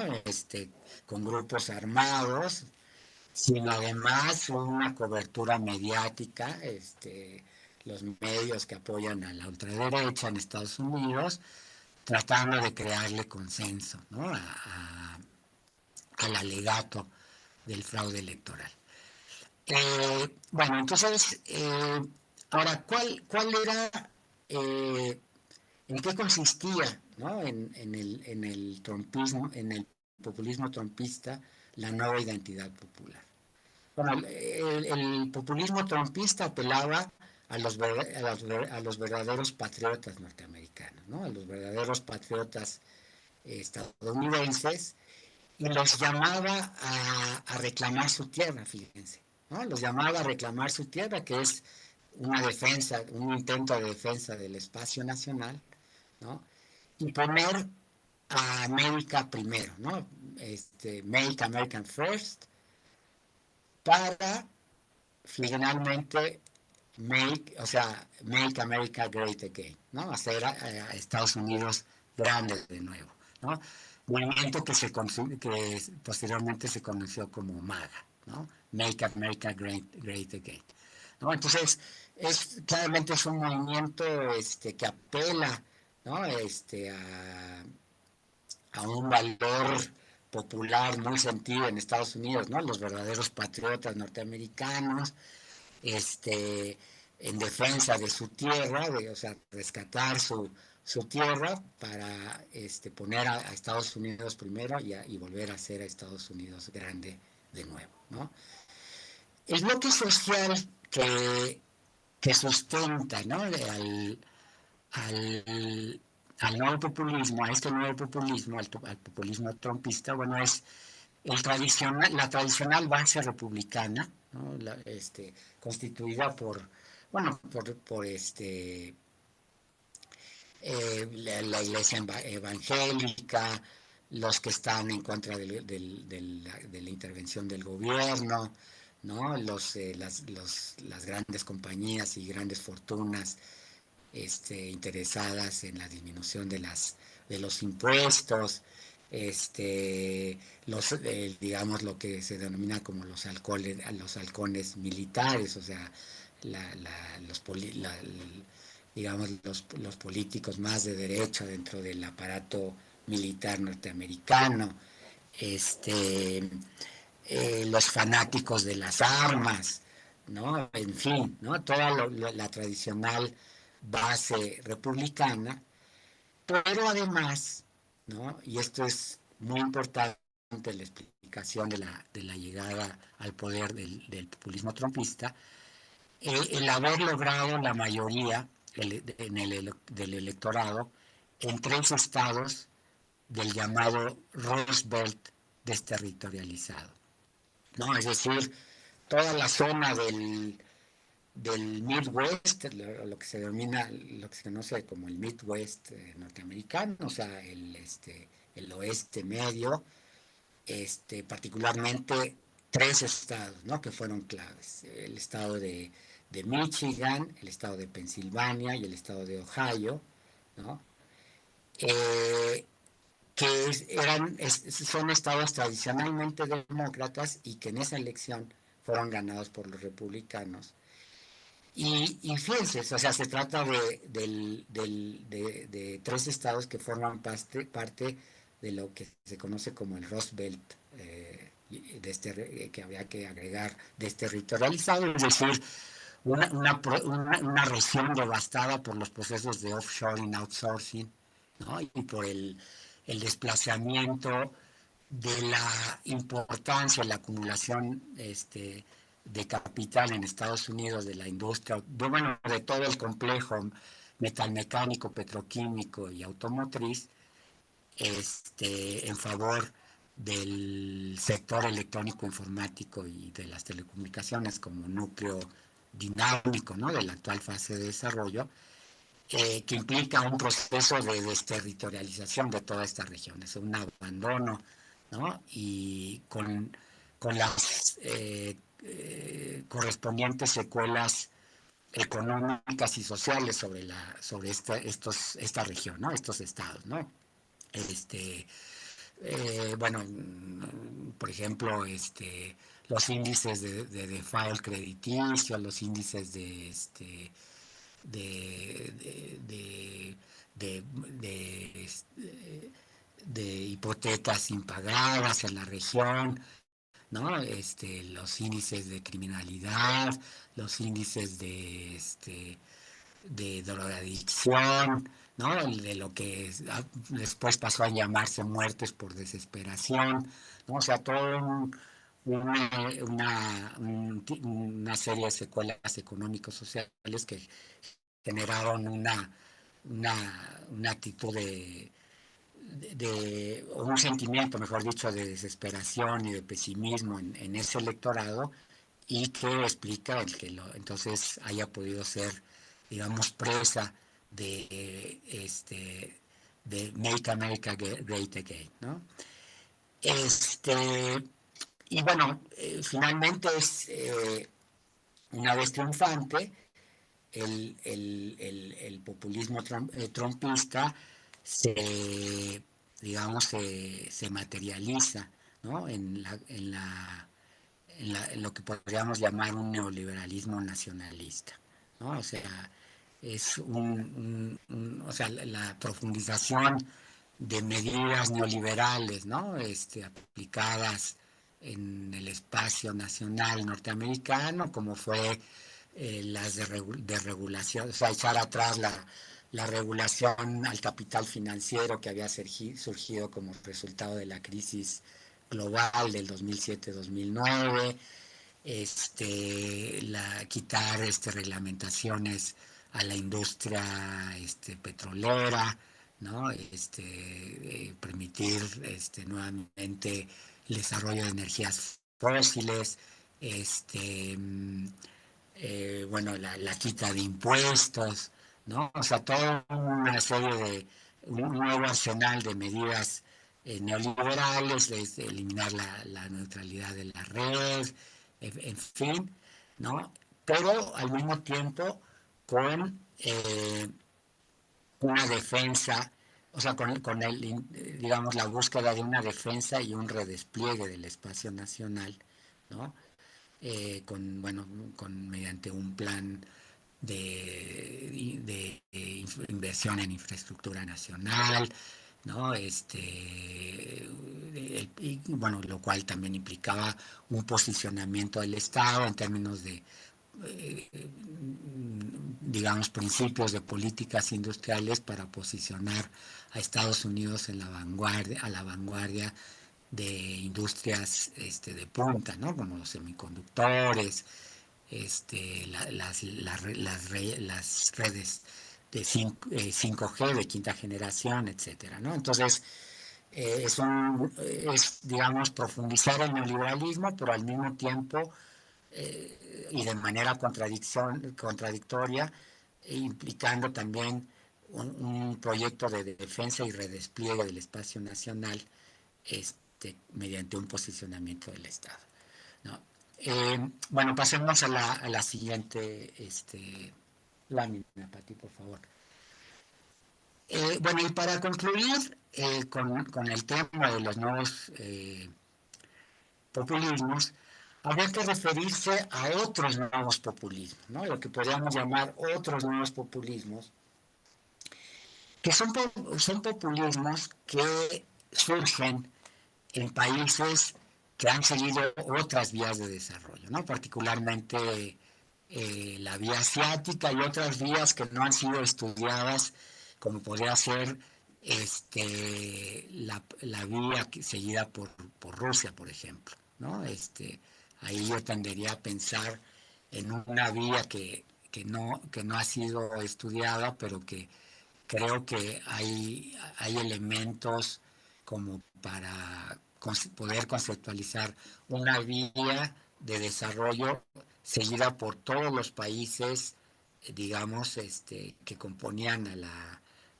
Con grupos armados, sino además una cobertura mediática, los medios que apoyan a la ultraderecha en Estados Unidos, tratando de crearle consenso, ¿no? Al alegato del fraude electoral. Bueno, entonces, ahora, ¿cuál era, en qué consistía, ¿no? En el trompismo, en el populismo trompista, la nueva identidad popular? Bueno, el populismo trompista apelaba a los verdaderos patriotas norteamericanos, ¿no? A los verdaderos patriotas estadounidenses, y los llamaba a reclamar su tierra, fíjense, ¿no? Los llamaba a reclamar su tierra, que es una defensa, un intento de defensa del espacio nacional, ¿no? Y poner a América primero, ¿no? Make American First, para finalmente make America great again, ¿no? Hacer a Estados Unidos grande de nuevo, ¿no? Movimiento que posteriormente se conoció como MAGA, ¿no? Make America great again, ¿no? Entonces, claramente es un movimiento que apela, ¿no? A un valor popular muy sentido en Estados Unidos, ¿no? Los verdaderos patriotas norteamericanos, en defensa de su tierra, o sea, rescatar su tierra para poner a Estados Unidos primero y volver a hacer a Estados Unidos grande de nuevo, ¿no? El bloque social que sustenta, ¿no? al, al nuevo populismo, a este nuevo populismo, al populismo trompista, bueno, es la tradicional base republicana, ¿no? Constituida por la iglesia evangélica, los que están en contra de la intervención del gobierno, ¿no? Las grandes compañías y grandes fortunas interesadas en la disminución de los impuestos, digamos lo que se denomina como los halcones militares, o sea, la, la, los, poli, la, digamos los políticos más de derecha dentro del aparato militar norteamericano, los fanáticos de las armas, ¿no? En fin, ¿no? Toda la tradicional base republicana, pero además, ¿no? Y esto es muy importante, la explicación de la llegada al poder del populismo trumpista, el haber logrado la mayoría del electorado en 3 estados del llamado Rust Belt desterritorializado, ¿no? Es decir, toda la zona del Midwest, lo que se denomina, lo que se conoce como el Midwest norteamericano, o sea, el oeste medio, particularmente 3 estados, ¿no? Que fueron claves: el estado de Michigan, el estado de Pensilvania y el estado de Ohio, ¿no? Son estados tradicionalmente demócratas y que en esa elección fueron ganados por los republicanos. Y fíjense, o sea, se trata de 3 estados que forman parte de lo que se conoce como el Rust Belt, que había que agregar desterritorializado, es decir, una región devastada por los procesos de offshoring, outsourcing, ¿no? Y por el desplazamiento de la importancia, la acumulación de capital en Estados Unidos, de la industria, de todo el complejo metalmecánico, petroquímico y automotriz, en favor del sector electrónico informático y de las telecomunicaciones como núcleo dinámico, ¿no? De la actual fase de desarrollo, que implica un proceso de desterritorialización de toda esta región, es un abandono, ¿no? Y con las correspondientes secuelas económicas y sociales sobre esta región, ¿no? Estos estados, ¿no? Bueno, por ejemplo, los índices de default crediticio, los índices de, de, de, de, de, de hipotecas impagadas en la región, ¿no? Los índices de criminalidad, los índices de drogadicción, ¿no? De lo que después pasó a llamarse muertes por desesperación, ¿no? O sea, todo una serie de secuelas económico-sociales que generaron una actitud o un sentimiento, mejor dicho, de desesperación y de pesimismo en ese electorado, y que explica el que entonces haya podido ser, digamos, presa de Make America Great Again, ¿no? Y bueno, finalmente una vez triunfante, el populismo trumpista se, digamos, se materializa, ¿no? En lo que podríamos llamar un neoliberalismo nacionalista, ¿no? O sea, es o sea, la profundización de medidas neoliberales, ¿no? Aplicadas en el espacio nacional norteamericano, como fue las de regulación, o sea, echar atrás la regulación al capital financiero que había surgido como resultado de la crisis global del 2007-2009, quitar reglamentaciones a la industria petrolera, ¿no? Permitir nuevamente el desarrollo de energías fósiles, bueno, la quita de impuestos, ¿no? O sea, toda una serie un nuevo arsenal de medidas neoliberales, eliminar la neutralidad de la red, en fin, ¿no? Pero al mismo tiempo con una defensa, o sea, digamos, la búsqueda de una defensa y un redespliegue del espacio nacional, ¿no? Bueno, mediante un plan de inversión en infraestructura nacional, ¿no? Y bueno, lo cual también implicaba un posicionamiento del Estado en términos de, digamos, principios de políticas industriales para posicionar a Estados Unidos en la vanguardia, a la vanguardia de industrias de punta, ¿no? Como los semiconductores, las redes de 5G de quinta generación, etcétera, ¿no? Entonces, digamos, profundizar el neoliberalismo, pero al mismo tiempo y de manera contradictoria, implicando también un proyecto de defensa y redespliegue del espacio nacional mediante un posicionamiento del Estado, ¿no? Bueno, pasemos a la siguiente lámina, Pati, por favor. Bueno, y para concluir con el tema de los nuevos populismos, habría que referirse a otros nuevos populismos, ¿no? Lo que podríamos llamar otros nuevos populismos, que son populismos que surgen en países que han seguido otras vías de desarrollo, ¿no? Particularmente la vía asiática y otras vías que no han sido estudiadas, como podría ser la vía seguida por Rusia, por ejemplo, ¿no? Ahí yo tendería a pensar en una vía que no ha sido estudiada, pero que creo que hay elementos como para poder conceptualizar una vía de desarrollo seguida por todos los países, digamos, que componían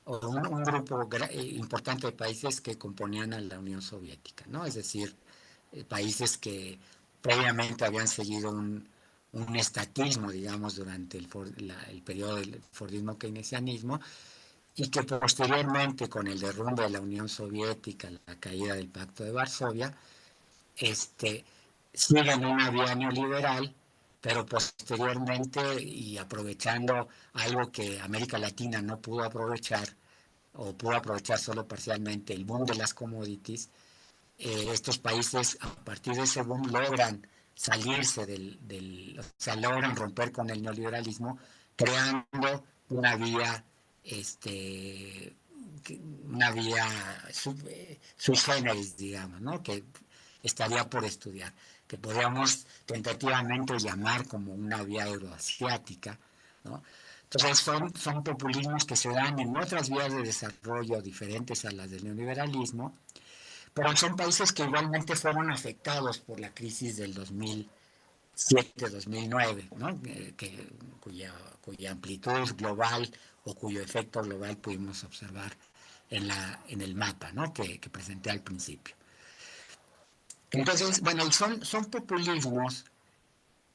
o un grupo importante de países que componían a la Unión Soviética, ¿no? Es decir, países que previamente habían seguido un estatismo, digamos, durante el periodo del Fordismo keynesianismo, y que posteriormente, con el derrumbe de la Unión Soviética, la caída del Pacto de Varsovia, siguen una vía neoliberal, pero posteriormente, y aprovechando algo que América Latina no pudo aprovechar, o pudo aprovechar solo parcialmente, el boom de las commodities, estos países a partir de ese boom logran salirse o sea, logran romper con el neoliberalismo, creando una vía, este, una vía sui generis, digamos, ¿no? Que estaría por estudiar, que podríamos tentativamente llamar como una vía euroasiática, ¿no? Entonces son populismos que se dan en otras vías de desarrollo diferentes a las del neoliberalismo, pero son países que igualmente fueron afectados por la crisis del 2007-2009, ¿no? Cuya amplitud global o cuyo efecto global pudimos observar en el mapa, ¿no? que presenté al principio. Entonces, bueno, son populismos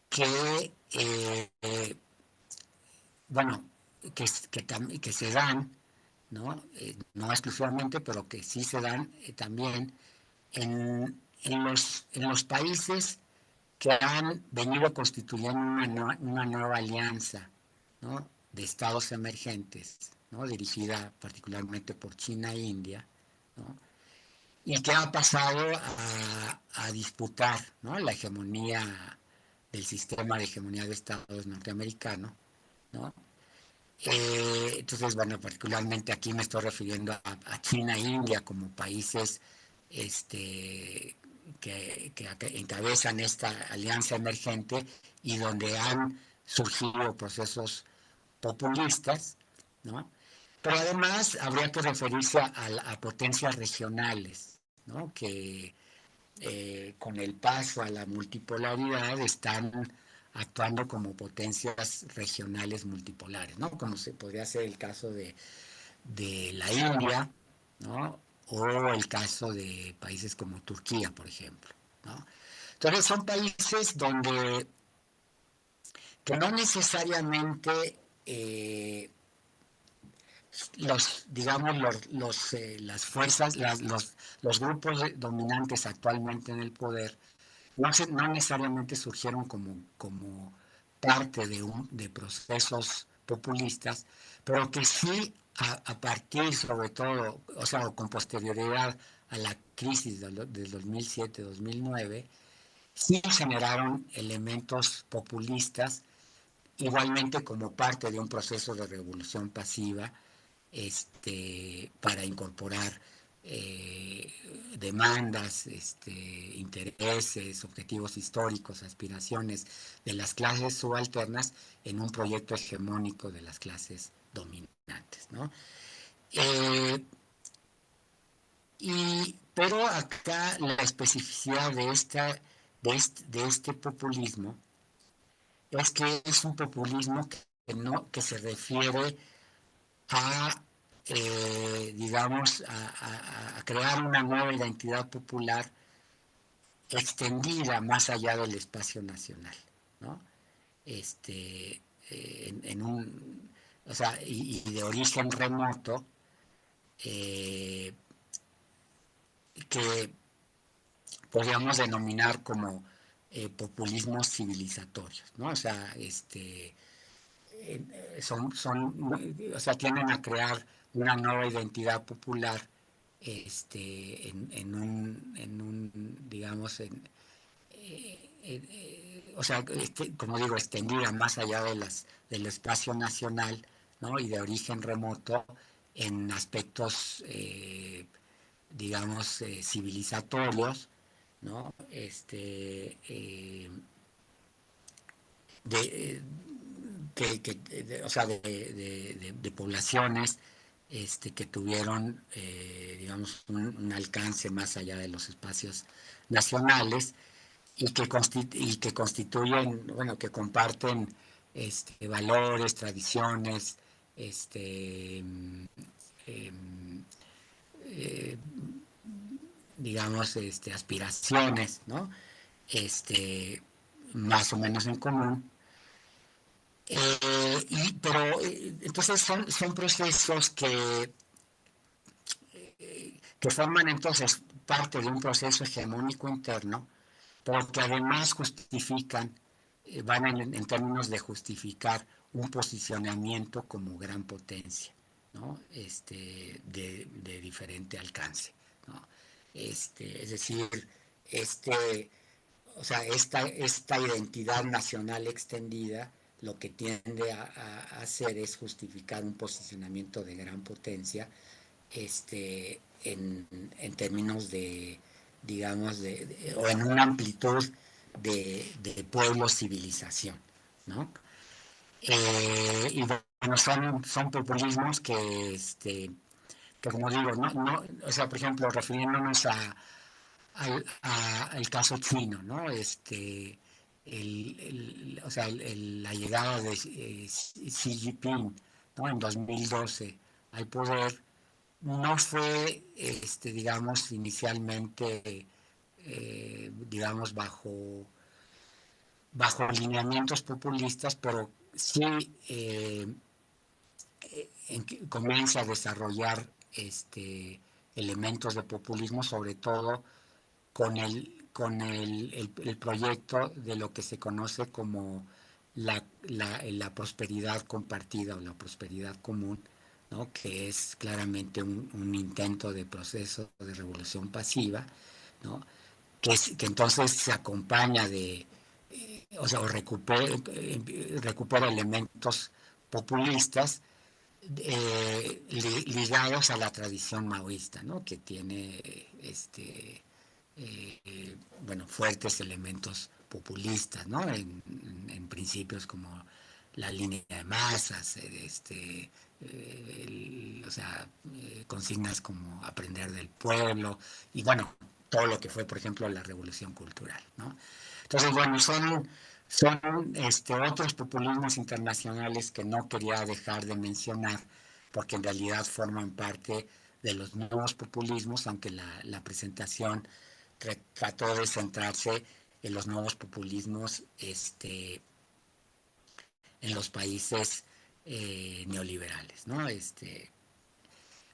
que, bueno, que se dan, ¿no? No exclusivamente, pero que sí se dan también en los países que han venido constituyendo una nueva alianza, ¿no? De estados emergentes, ¿no? Dirigida particularmente por China e India, ¿no? Y que ha pasado a disputar, ¿no? La hegemonía del sistema de hegemonía de estados norteamericano, ¿no? Entonces, bueno, particularmente aquí me estoy refiriendo a China e India como países que encabezan esta alianza emergente y donde han surgido procesos populistas, ¿no? Pero además habría que referirse a potencias regionales, ¿no? Que con el paso a la multipolaridad están actuando como potencias regionales multipolares, ¿no? Como se podría ser el caso de la India, ¿no? O el caso de países como Turquía, por ejemplo, ¿no? Entonces son países donde que no necesariamente digamos, las fuerzas, los grupos dominantes actualmente en el poder no necesariamente surgieron como parte de procesos populistas, pero que sí a partir, sobre todo, o sea, con posterioridad a la crisis del 2007-2009, sí generaron elementos populistas, igualmente como parte de un proceso de revolución pasiva, para incorporar demandas, intereses, objetivos históricos, aspiraciones de las clases subalternas en un proyecto hegemónico de las clases dominantes, ¿no? Pero acá la especificidad de este populismo es que es un populismo que se refiere a, digamos, a crear una nueva identidad popular extendida más allá del espacio nacional, ¿no? En un, o sea, y de origen remoto, eh, que podríamos denominar como populismos civilizatorios, ¿no? O sea, o sea, tienden a crear una nueva identidad popular digamos, o sea, como digo, extendida más allá del espacio nacional, ¿no? Y de origen remoto en aspectos, digamos, civilizatorios, ¿no? De, o sea, de poblaciones que tuvieron, digamos, un alcance más allá de los espacios nacionales y que constituyen, bueno, que comparten valores, tradiciones, eh, eh, digamos, aspiraciones, ¿no? Más o menos en común, Entonces son procesos que forman entonces parte de un proceso hegemónico interno, pero que además justifican, van en términos de justificar un posicionamiento como gran potencia, ¿no? De diferente alcance, ¿no? Es decir, este, o sea, esta identidad nacional extendida lo que tiende a hacer es justificar un posicionamiento de gran potencia en términos de, digamos, o en una amplitud de pueblo-civilización, ¿no? Y bueno, son populismos que como digo, o sea, por ejemplo, refiriéndonos al caso chino, ¿no? O sea, la llegada de Xi Jinping, ¿no? En 2012 al poder, no fue, digamos, inicialmente, digamos, bajo alineamientos populistas, pero sí comienza a desarrollar elementos de populismo, sobre todo con el proyecto de lo que se conoce como la prosperidad compartida o la prosperidad común, ¿no? Que es claramente un intento de proceso de revolución pasiva, ¿no? Que entonces se acompaña o sea, recupera elementos populistas ligados a la tradición maoísta, ¿no? Que tiene bueno, fuertes elementos populistas, ¿no? En principios como la línea de masas, o sea, consignas como aprender del pueblo, y bueno, todo lo que fue, por ejemplo, la revolución cultural, ¿no? Entonces, bueno, son otros populismos internacionales que no quería dejar de mencionar, porque en realidad forman parte de los nuevos populismos, aunque la presentación trató de centrarse en los nuevos populismos en los países neoliberales, ¿no?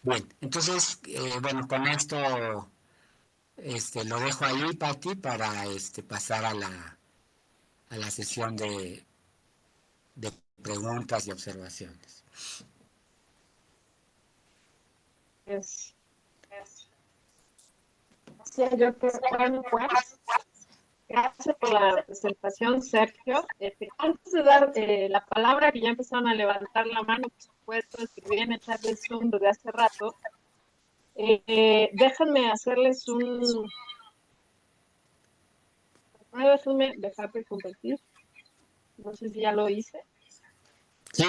Bien, entonces, bueno, con esto lo dejo ahí, Pati, para pasar a la sesión de preguntas y observaciones. Es, decía yo que, bueno, pues, gracias por la presentación, Sergio. Antes de dar la palabra, que ya empezaron a levantar la mano, por supuesto, escribí en el chat del Zoom desde hace rato. Déjenme hacerles déjenme dejar de compartir. No sé si ya lo hice. Sí,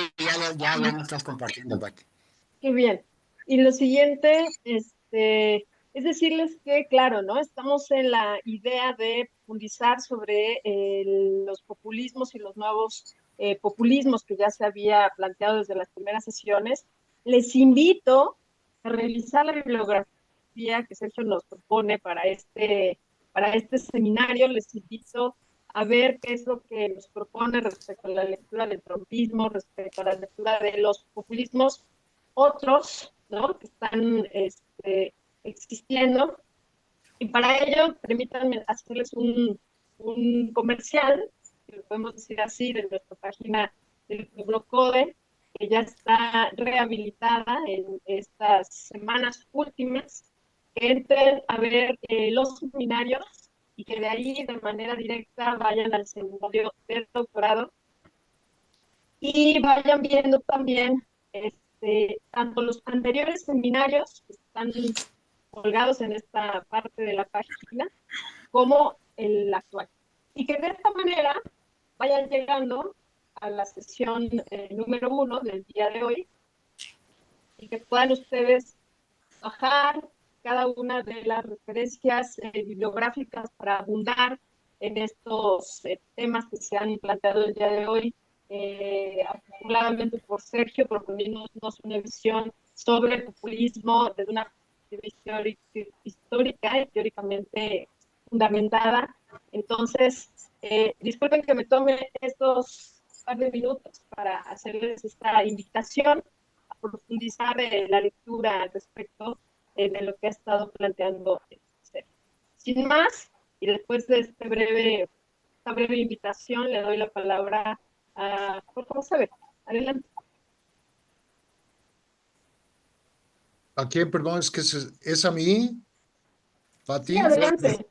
ya lo estás compartiendo, Pati. Qué bien. Y lo siguiente, es decirles que, claro, ¿no? Estamos en la idea de profundizar sobre los populismos y los nuevos populismos que ya se había planteado desde las primeras sesiones. Les invito a revisar la bibliografía que Sergio nos propone para este seminario. Les invito a ver qué es lo que nos propone respecto a la lectura del trumpismo, respecto a la lectura de los populismos otros, ¿no? Que están existiendo. Y para ello, permítanme hacerles un comercial, que lo podemos decir así, de nuestra página del Pueblo Code, que ya está rehabilitada en estas semanas últimas, que entren a ver los seminarios y que de ahí de manera directa vayan al seminario del doctorado y vayan viendo también tanto los anteriores seminarios que están colgados en esta parte de la página, como el actual. Y que de esta manera vayan llegando a la sesión número 1 del día de hoy y que puedan ustedes bajar cada una de las referencias bibliográficas para abundar en estos temas que se han planteado el día de hoy, articuladamente por Sergio, proponiéndonos una visión sobre el populismo desde una perspectiva histórica y teóricamente fundamentada. Entonces, disculpen que me tome estos par de minutos para hacerles esta invitación a profundizar la lectura al respecto de lo que ha estado planteando Sergio. Sin más, y después de esta breve invitación, le doy la palabra a Jorge Basabe. Adelante. ¿A quién? Perdón, es que es a mí, Sí, Pati. adelante.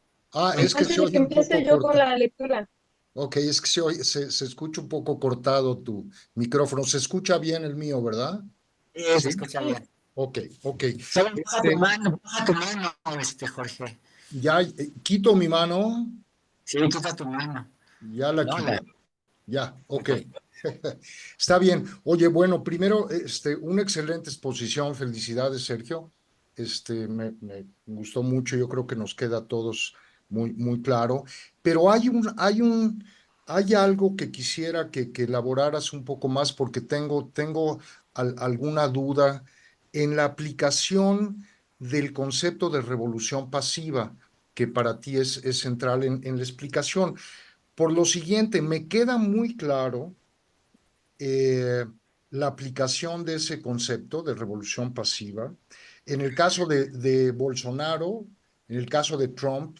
Es que Antes se de que oye un empiece poco yo con corta. la lectura. Ok, es que se escucha un poco cortado tu micrófono. Se escucha bien el mío, ¿verdad? Se escucha Sí, bien. Ok, ok. Solo Este, baja tu mano, Jorge. ya quito mi mano, Sí, quita tu mano. ya la No, quité. Ya, ok. ok. Está bien. Oye, bueno, primero, una excelente exposición. Felicidades, Sergio. Me gustó mucho. Yo creo que nos queda a todos muy claro. Pero hay algo que quisiera que elaboraras un poco más porque tengo alguna duda en la aplicación del concepto de revolución pasiva, que para ti es central en la explicación. Por lo siguiente, me queda muy claro eh, la aplicación de ese concepto de revolución pasiva. En el caso de Bolsonaro, en el caso de Trump,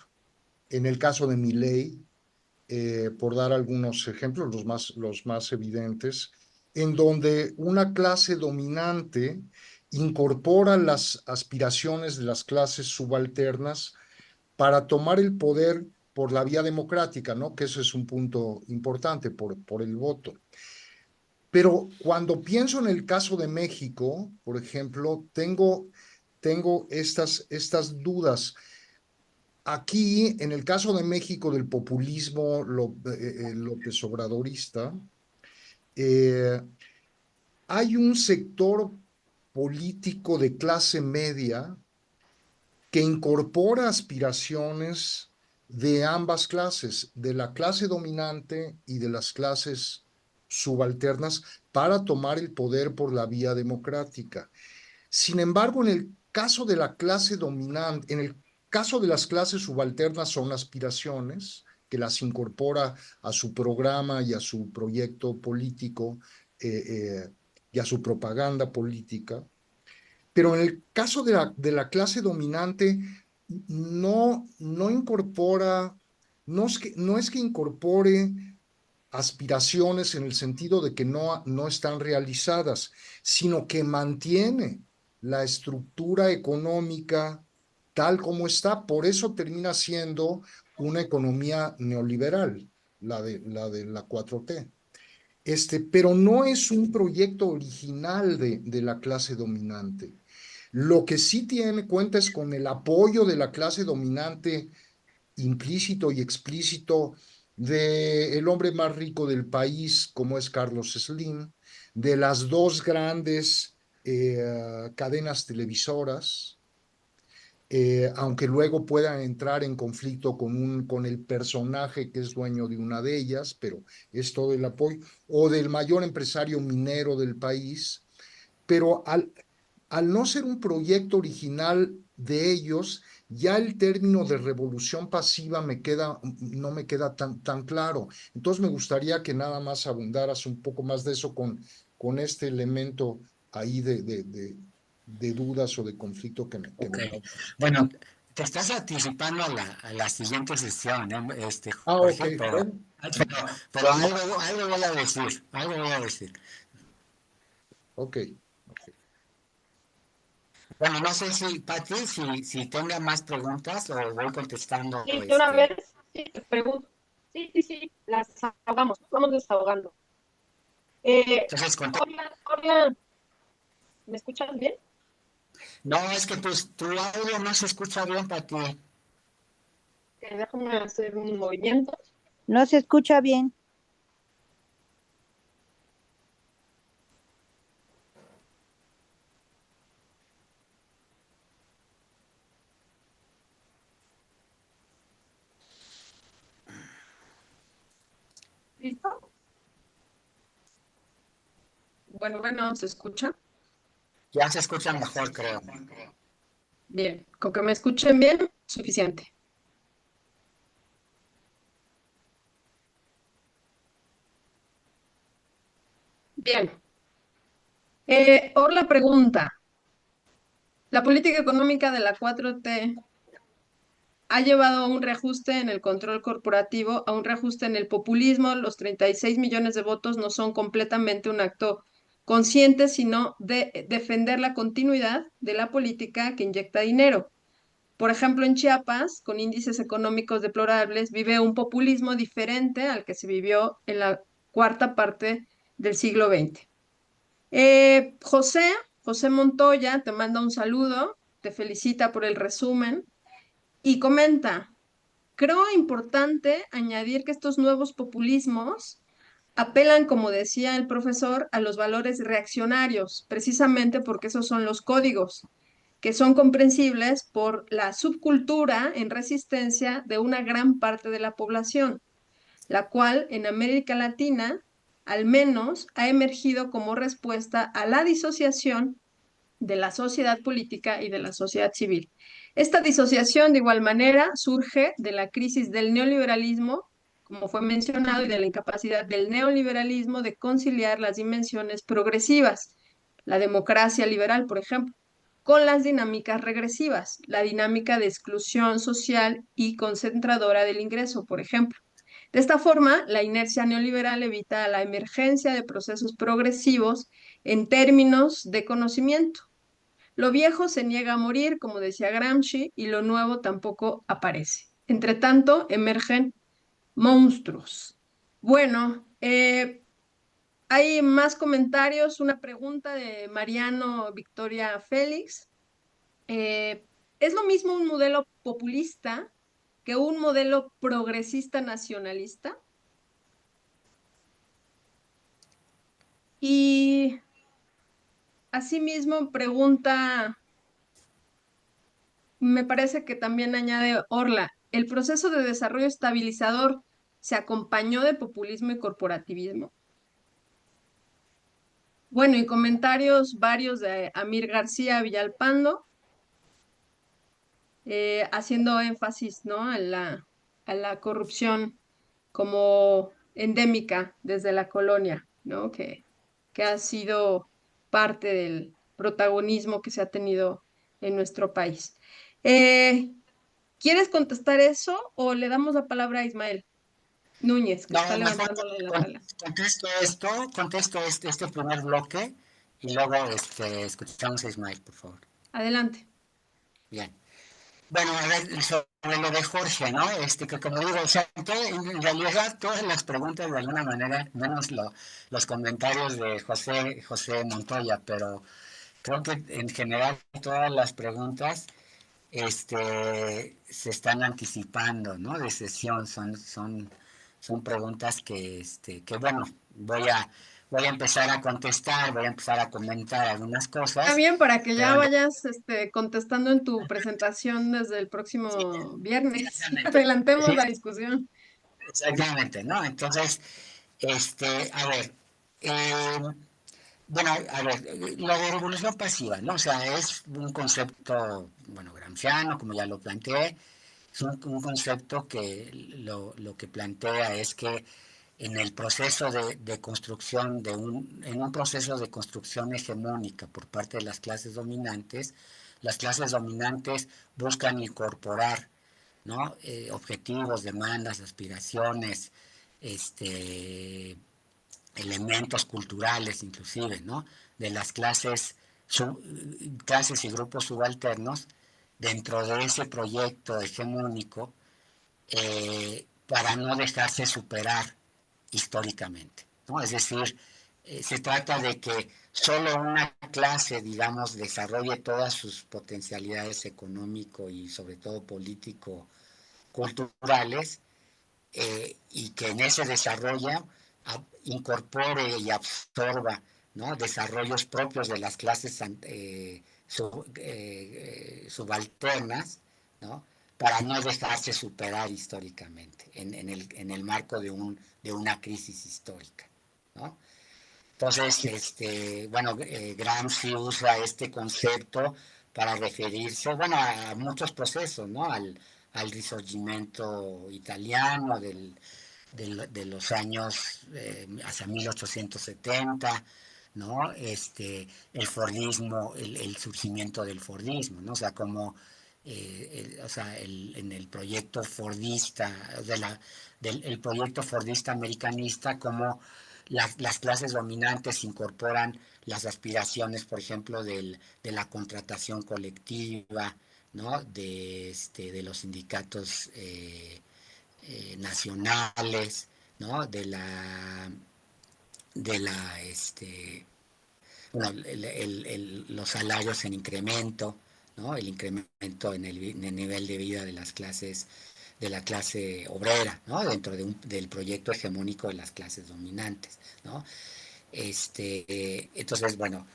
en el caso de Milei, por dar algunos ejemplos, los más evidentes, en donde una clase dominante incorpora las aspiraciones de las clases subalternas para tomar el poder por la vía democrática, ¿no? Que eso es un punto importante por el voto. Pero cuando pienso en el caso de México, por ejemplo, tengo estas dudas. Aquí, en el caso de México, del populismo López Obradorista, eh, hay un sector político de clase media que incorpora aspiraciones de ambas clases, de la clase dominante y de las clases subalternas, para tomar el poder por la vía democrática. Sin embargo, en el caso de la clase dominante, en el caso de las clases subalternas son aspiraciones que las incorpora a su programa y a su proyecto político y a su propaganda política. Pero en el caso de la clase dominante, no incorpora, no es que incorpore aspiraciones en el sentido de que no están realizadas, sino que mantiene la estructura económica tal como está. Por eso termina siendo una economía neoliberal, la 4T. Pero no es un proyecto original de la clase dominante. Lo que sí cuenta es con el apoyo de la clase dominante implícito y explícito del hombre más rico del país, como es Carlos Slim, de las dos grandes cadenas televisoras, aunque luego puedan entrar en conflicto con el personaje que es dueño de una de ellas, pero es todo el apoyo, o del mayor empresario minero del país, pero al no ser un proyecto original de ellos, ya el término de revolución pasiva no me queda tan claro. Entonces me gustaría que nada más abundaras un poco más de eso con este elemento ahí de dudas o de conflicto que Ok. me causas. Bueno, te estás anticipando a la siguiente sesión, ¿no? Ok, Jorge, bueno, pero algo voy a decir, algo voy a decir. ok, ok. Bueno, no sé si, Pati, si tenga más preguntas o voy contestando, Sí, de una vez, sí, te pregunto. Sí, sí, sí, las desahogamos, vamos desahogando. Entonces, Hola, ¿me escuchas bien? no, es que tu audio no se escucha bien, Pati. Déjame hacer un movimiento. No se escucha bien. ¿Listo? Bueno, ¿se escucha? Ya se escucha mejor, creo. Bien, con que me escuchen bien, suficiente. Bien. Orla pregunta, ¿la política económica de la 4T ha llevado a un reajuste en el control corporativo, a un reajuste en el populismo? Los 36 millones de votos no son completamente un acto consciente, sino de defender la continuidad de la política que inyecta dinero. Por ejemplo, en Chiapas, con índices económicos deplorables, vive un populismo diferente al que se vivió en la cuarta parte del siglo XX. José Montoya te manda un saludo, te felicita por el resumen y comenta, creo importante añadir que estos nuevos populismos apelan, como decía el profesor, a los valores reaccionarios, precisamente porque esos son los códigos que son comprensibles por la subcultura en resistencia de una gran parte de la población, la cual en América Latina al menos ha emergido como respuesta a la disociación de la sociedad política y de la sociedad civil. Esta disociación, de igual manera, surge de la crisis del neoliberalismo, como fue mencionado, y de la incapacidad del neoliberalismo de conciliar las dimensiones progresivas, la democracia liberal, por ejemplo, con las dinámicas regresivas, la dinámica de exclusión social y concentradora del ingreso, por ejemplo. De esta forma, la inercia neoliberal evita la emergencia de procesos progresivos en términos de conocimiento. Lo viejo se niega a morir, como decía Gramsci, y lo nuevo tampoco aparece. Entre tanto, emergen monstruos. Bueno, hay más comentarios. Una pregunta de Mariano Victoria Félix. ¿Es lo mismo un modelo populista que un modelo progresista nacionalista? Y asimismo pregunta, me parece que también añade Orla, ¿el proceso de desarrollo estabilizador se acompañó de populismo y corporativismo? Bueno, y comentarios varios de Amir García Villalpando, haciendo énfasis, ¿no?, a la corrupción como endémica desde la colonia, ¿no? Que ha sido parte del protagonismo que se ha tenido en nuestro país. ¿Quieres contestar eso o le damos la palabra a Ismael Núñez, que No, está mejor levantándole la palabra? contesto este primer bloque y luego escuchamos a Ismael, por favor. Adelante. Bien. Bueno, a ver, sobre lo de Jorge, ¿no? Que como digo, o sea, en realidad todas las preguntas de alguna manera, menos los comentarios de José Montoya, pero creo que en general todas las preguntas se están anticipando, ¿no? De sesión, son preguntas que bueno, voy a empezar a contestar, voy a empezar a comentar algunas Está cosas, bien para que ya pero vayas contestando en tu presentación desde el sí, próximo viernes. exactamente, Adelantemos sí, la discusión. exactamente, ¿no? Entonces, a ver, eh, bueno, a ver, la de revolución pasiva, ¿no? O sea, es un concepto, bueno, gramsciano, como ya lo planteé. Es un concepto que lo que plantea es que en el proceso de construcción en un proceso de construcción hegemónica por parte de las clases dominantes buscan incorporar, ¿no? Objetivos, demandas, aspiraciones, este, elementos culturales inclusive, ¿no? De las clases y grupos subalternos dentro de ese proyecto hegemónico para no dejarse superar históricamente, ¿no? Es decir, se trata de que solo una clase, digamos, desarrolle todas sus potencialidades económico y sobre todo político culturales, y que en ese desarrollo incorpore y absorba, ¿no? Desarrollos propios de las clases subalternas, ¿no? Para no dejarse superar históricamente en el marco de una crisis histórica, ¿no? Entonces, bueno, Gramsci usa este concepto para referirse, bueno, a muchos procesos, ¿no? Al Risorgimento italiano de los años hacia 1870, ¿no? El fordismo, el surgimiento del fordismo, ¿no? O sea, como en el proyecto fordista, el proyecto fordista americanista, como las clases dominantes incorporan las aspiraciones, por ejemplo, de la contratación colectiva, ¿no? De los sindicatos nacionales, ¿no? De la, bueno, los salarios en incremento, ¿no? El incremento en el nivel de vida de las clases, de la clase obrera, ¿no? Dentro del proyecto hegemónico de las clases dominantes, ¿no? Entonces, bueno,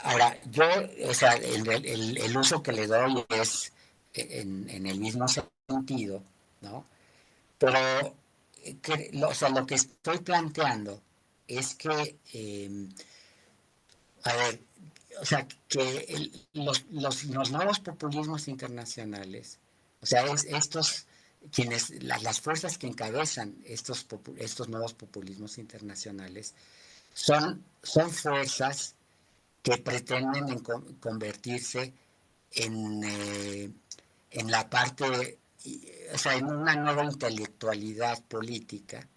ahora yo, o sea, el uso que le doy es en el mismo sentido, ¿no? Pero, o sea, lo que estoy planteando es que, a ver, o sea, que los nuevos populismos internacionales, o sea, las fuerzas que encabezan estos nuevos populismos internacionales son fuerzas que pretenden convertirse en, en la parte, o sea, en una nueva intelectualidad política,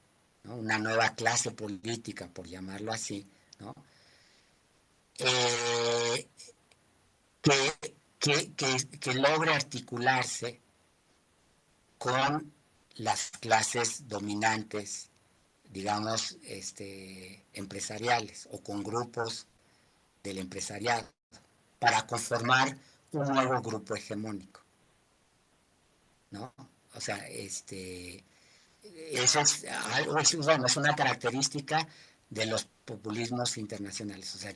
¿no? Una nueva clase política, por llamarlo así, ¿no? Eh, que logre articularse con las clases dominantes, digamos, empresariales o con grupos del empresariado para conformar un nuevo grupo hegemónico, ¿no? O sea, eso bueno, es una característica de los populismos internacionales. O sea,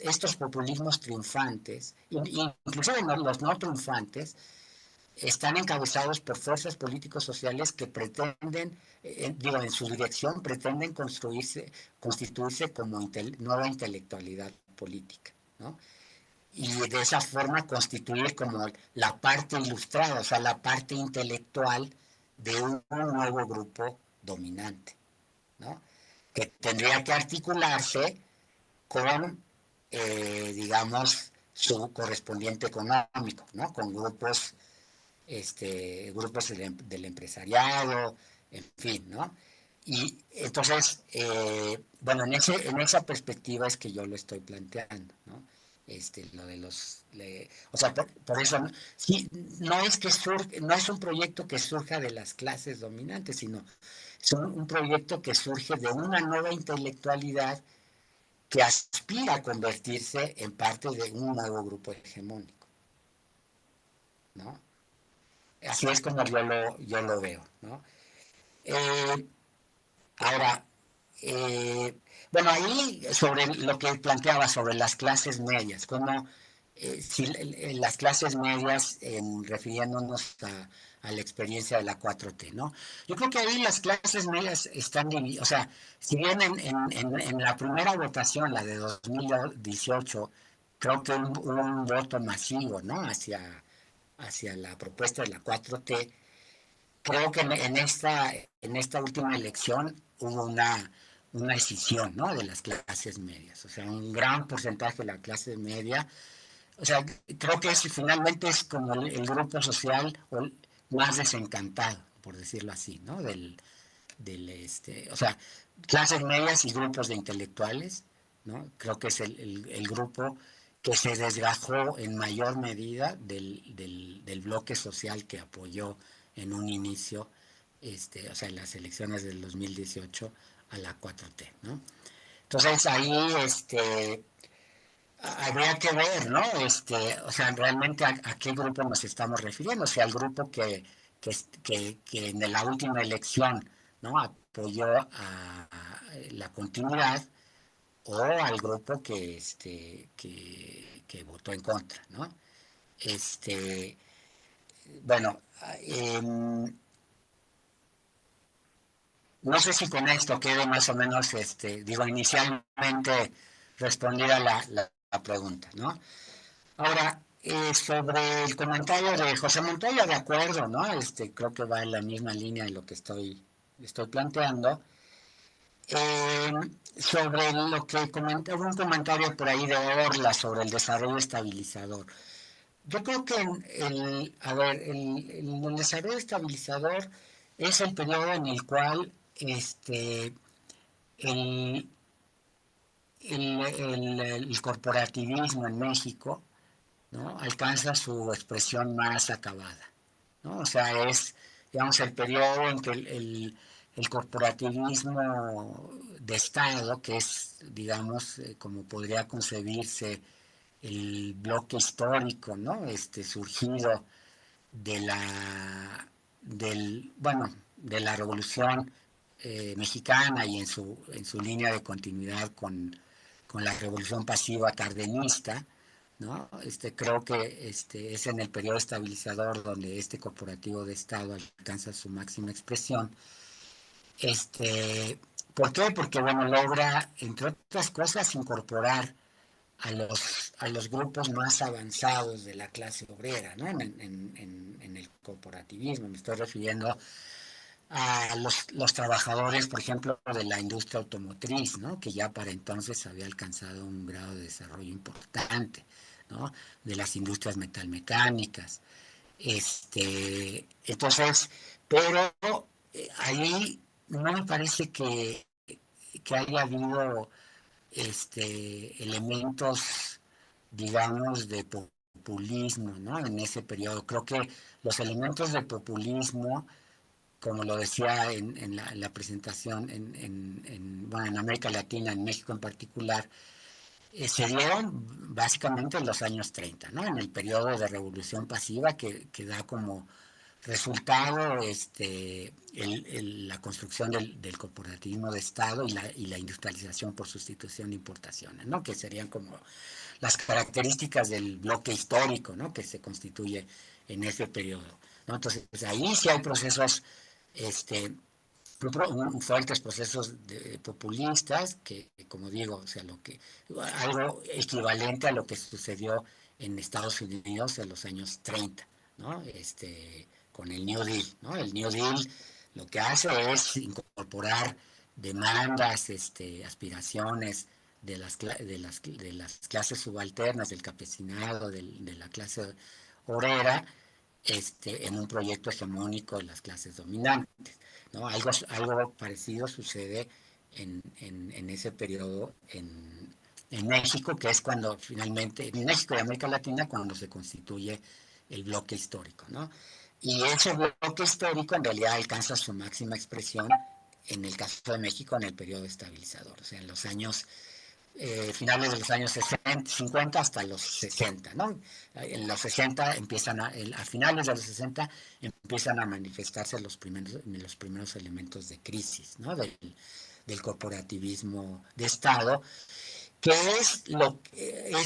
estos populismos triunfantes, incluso los no triunfantes, están encabezados por fuerzas políticos sociales que pretenden, digo, en su dirección, pretenden constituirse como nueva intelectualidad política, ¿no? Y de esa forma constituir como la parte ilustrada, o sea, la parte intelectual de un nuevo grupo dominante, ¿no? Que tendría que articularse con, digamos, su correspondiente económico, ¿no? Con grupos del empresariado, en fin, ¿no? Y entonces, bueno, en esa perspectiva es que yo lo estoy planteando, ¿no? Lo de o sea, por eso, sí, no es un proyecto que surja de las clases dominantes, sino es un proyecto que surge de una nueva intelectualidad que aspira a convertirse en parte de un nuevo grupo hegemónico, ¿no? Así es como yo lo veo, ¿no? Eh, Ahora, bueno, ahí sobre lo que planteaba sobre las clases medias, como si las clases medias, refiriéndonos a la experiencia de la 4T, ¿no? Yo creo que ahí las clases medias están divididas, o sea, si bien en la primera votación, la de 2018, creo que hubo un voto masivo, ¿no? Hacia la propuesta de la 4T, creo que en esta última elección hubo una escisión, ¿no? De las clases medias, o sea, un gran porcentaje de la clase media, o sea, creo que finalmente es como el grupo social más desencantado, por decirlo así, ¿no? O sea, clases medias y grupos de intelectuales, ¿no? Creo que es el grupo que se desgajó en mayor medida del bloque social que apoyó en un inicio, o sea, en las elecciones del 2018 a la 4T, ¿no? Entonces ahí, habría que ver, ¿no? O sea, realmente a qué grupo nos estamos refiriendo, o sea, al grupo que en la última elección, ¿no? Apoyó a la continuidad, o al grupo que votó en contra, ¿no? Este, bueno, no sé si con esto quede más o menos, digo, inicialmente responder a la pregunta, ¿no? Ahora, sobre el comentario de José Montoya, de acuerdo, ¿no? Creo que va en la misma línea de lo que estoy planteando. Sobre lo que comentaba, un comentario por ahí de Orla sobre el desarrollo estabilizador. Yo creo que el desarrollo estabilizador es el periodo en el cual el, el corporativismo en México, ¿no?, alcanza su expresión más acabada, ¿no? O sea, es, digamos, el periodo en que el corporativismo de Estado, que es, digamos, como podría concebirse el bloque histórico, ¿no? Surgido de de la Revolución Mexicana y en su línea de continuidad con la Revolución Pasiva cardenista, ¿no? Creo que es en el periodo estabilizador donde este corporativo de Estado alcanza su máxima expresión. ¿Por qué? Porque, bueno, logra, entre otras cosas, incorporar a los grupos más avanzados de la clase obrera, ¿no? En el corporativismo. Me estoy refiriendo a los trabajadores, por ejemplo, de la industria automotriz, ¿no?, que ya para entonces había alcanzado un grado de desarrollo importante, ¿no?, de las industrias metalmecánicas. Entonces, pero ahí no me parece que haya habido elementos, digamos, de populismo, ¿no?, en ese periodo. Creo que los elementos de populismo, como lo decía en la presentación, bueno, en América Latina, en México en particular, se dieron básicamente en los años 30, ¿no?, en el periodo de revolución pasiva que da como resultado la construcción del corporativismo de Estado y la industrialización por sustitución de importaciones, ¿no?, que serían como las características del bloque histórico, ¿no?, que se constituye en ese periodo, ¿no? Entonces, pues ahí sí hay procesos, fuertes procesos populistas como digo, o sea, algo equivalente a lo que sucedió en Estados Unidos en los años 30, ¿no? Con el New Deal, ¿no? El New Deal lo que hace es incorporar demandas, aspiraciones de las clases subalternas, del campesinado, de la clase obrera, en un proyecto hegemónico de las clases dominantes, ¿no? Algo parecido sucede en ese periodo en México, que es cuando finalmente, en México y América Latina, cuando se constituye el bloque histórico, ¿no? Y ese bloque histórico en realidad alcanza su máxima expresión en el caso de México en el periodo estabilizador, o sea, en los años finales de los años 60, 50 hasta los 60, ¿no? En los 60 a finales de los 60 empiezan a manifestarse los primeros elementos de crisis, ¿no?, del corporativismo de Estado, que es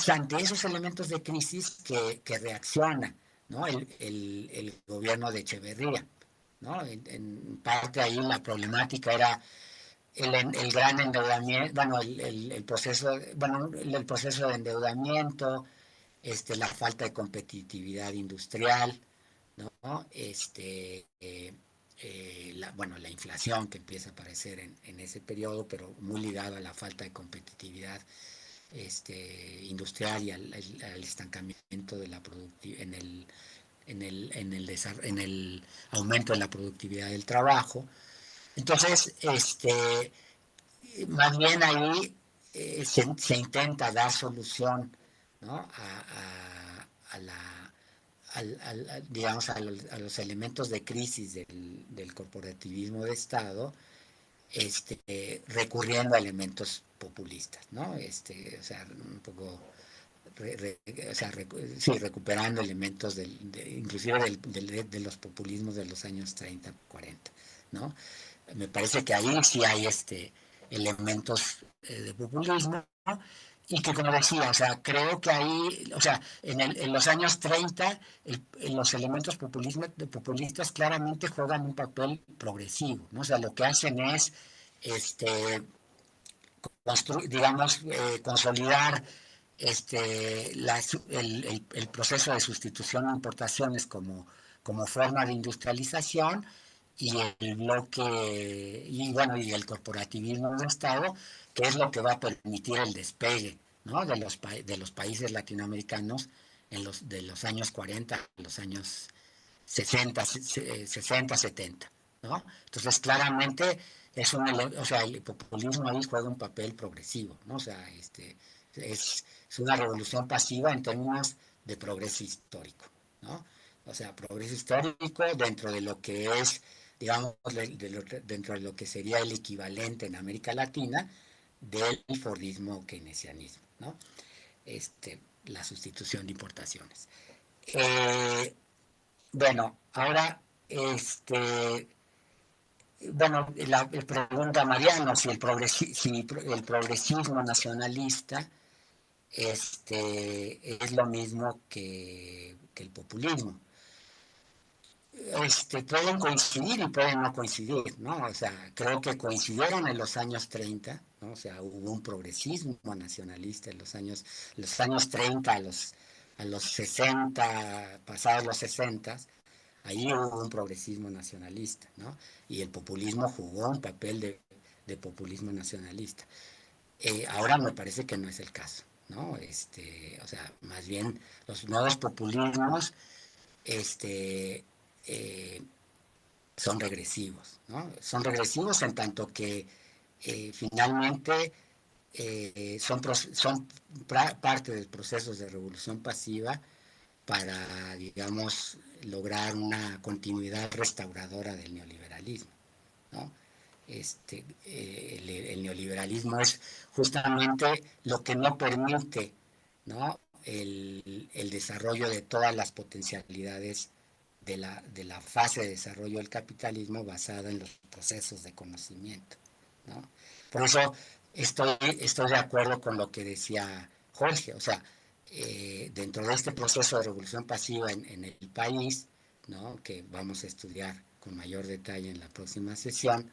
ante esos elementos de crisis que reacciona, ¿no?, el gobierno de Echeverría, ¿no? En parte ahí la problemática era el gran endeudamiento, bueno, el proceso de endeudamiento, la falta de competitividad industrial, ¿no? Bueno, la inflación que empieza a aparecer en ese periodo, pero muy ligada a la falta de competitividad industrial y al estancamiento de la productividad en el aumento de la productividad del trabajo. Entonces, más bien ahí se intenta dar solución, ¿no?, digamos, a los elementos de crisis del corporativismo de Estado, recurriendo a elementos populistas, ¿no? O sea, un poco, o sea, sí, recuperando elementos inclusive de los populismos de los años 30, 40, ¿no? Me parece que ahí sí hay elementos de populismo, ¿no? Y que, como decía, o sea, creo que ahí, o sea, en los años 30 los elementos populistas claramente juegan un papel progresivo, ¿no? O sea, lo que hacen es, digamos, consolidar el proceso de sustitución de importaciones como forma de industrialización y el bloque, y bueno, y el corporativismo del Estado, que es lo que va a permitir el despegue, ¿no? de los países latinoamericanos de los años 40 a los años 60, 70, ¿no? Entonces, claramente, o sea, el populismo ahí juega un papel progresivo, ¿no? O sea, es una revolución pasiva en términos de progreso histórico, ¿no? O sea, progreso histórico dentro de lo que es, digamos, dentro de lo que sería el equivalente en América Latina del fordismo keynesianismo, ¿no? La sustitución de importaciones. Bueno, ahora, bueno, pregunta Mariano si el progresismo nacionalista es lo mismo que el populismo. Pueden coincidir y pueden no coincidir, ¿no? O sea, creo que coincidieron en los años 30, ¿no? O sea, hubo un progresismo nacionalista en los años 30 a los 60, pasados los 60, ahí hubo un progresismo nacionalista, ¿no? Y el populismo jugó un papel de populismo nacionalista. Ahora me parece que no es el caso, ¿no? O sea, más bien los nuevos populismos, eh, son regresivos, ¿no? Son regresivos en tanto que finalmente son parte del proceso de revolución pasiva para, digamos, lograr una continuidad restauradora del neoliberalismo, ¿no? El neoliberalismo es justamente lo que no permite, ¿no? El desarrollo de todas las potencialidades de la fase de desarrollo del capitalismo basada en los procesos de conocimiento, ¿no? Por eso estoy de acuerdo con lo que decía Jorge, o sea, dentro de este proceso de revolución pasiva en el país, ¿no? Que vamos a estudiar con mayor detalle en la próxima sesión,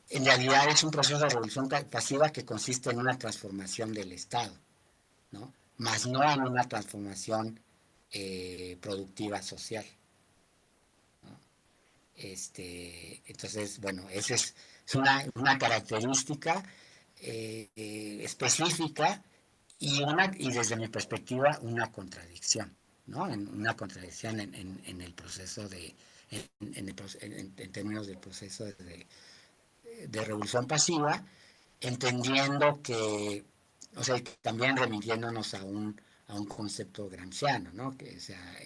en realidad es un proceso de revolución pasiva que consiste en una transformación del Estado, ¿no? Más no en una transformación productiva social, ¿no? Entonces, bueno, esa es una característica específica y desde mi perspectiva una contradicción, ¿no? Una contradicción en el proceso en términos del proceso de revolución pasiva, entendiendo que, o sea, también remitiéndonos a un concepto gramsciano, ¿no? Que, o sea,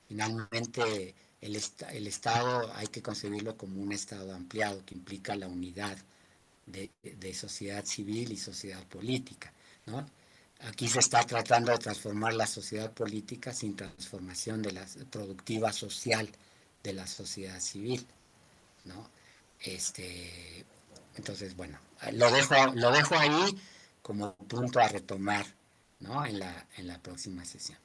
finalmente el Estado hay que concebirlo como un Estado ampliado que implica la unidad de sociedad civil y sociedad política, ¿no? Aquí se está tratando de transformar la sociedad política sin transformación de la productiva social de la sociedad civil, ¿no? Entonces, bueno, lo dejo ahí como punto a retomar, ¿no? En la próxima sesión.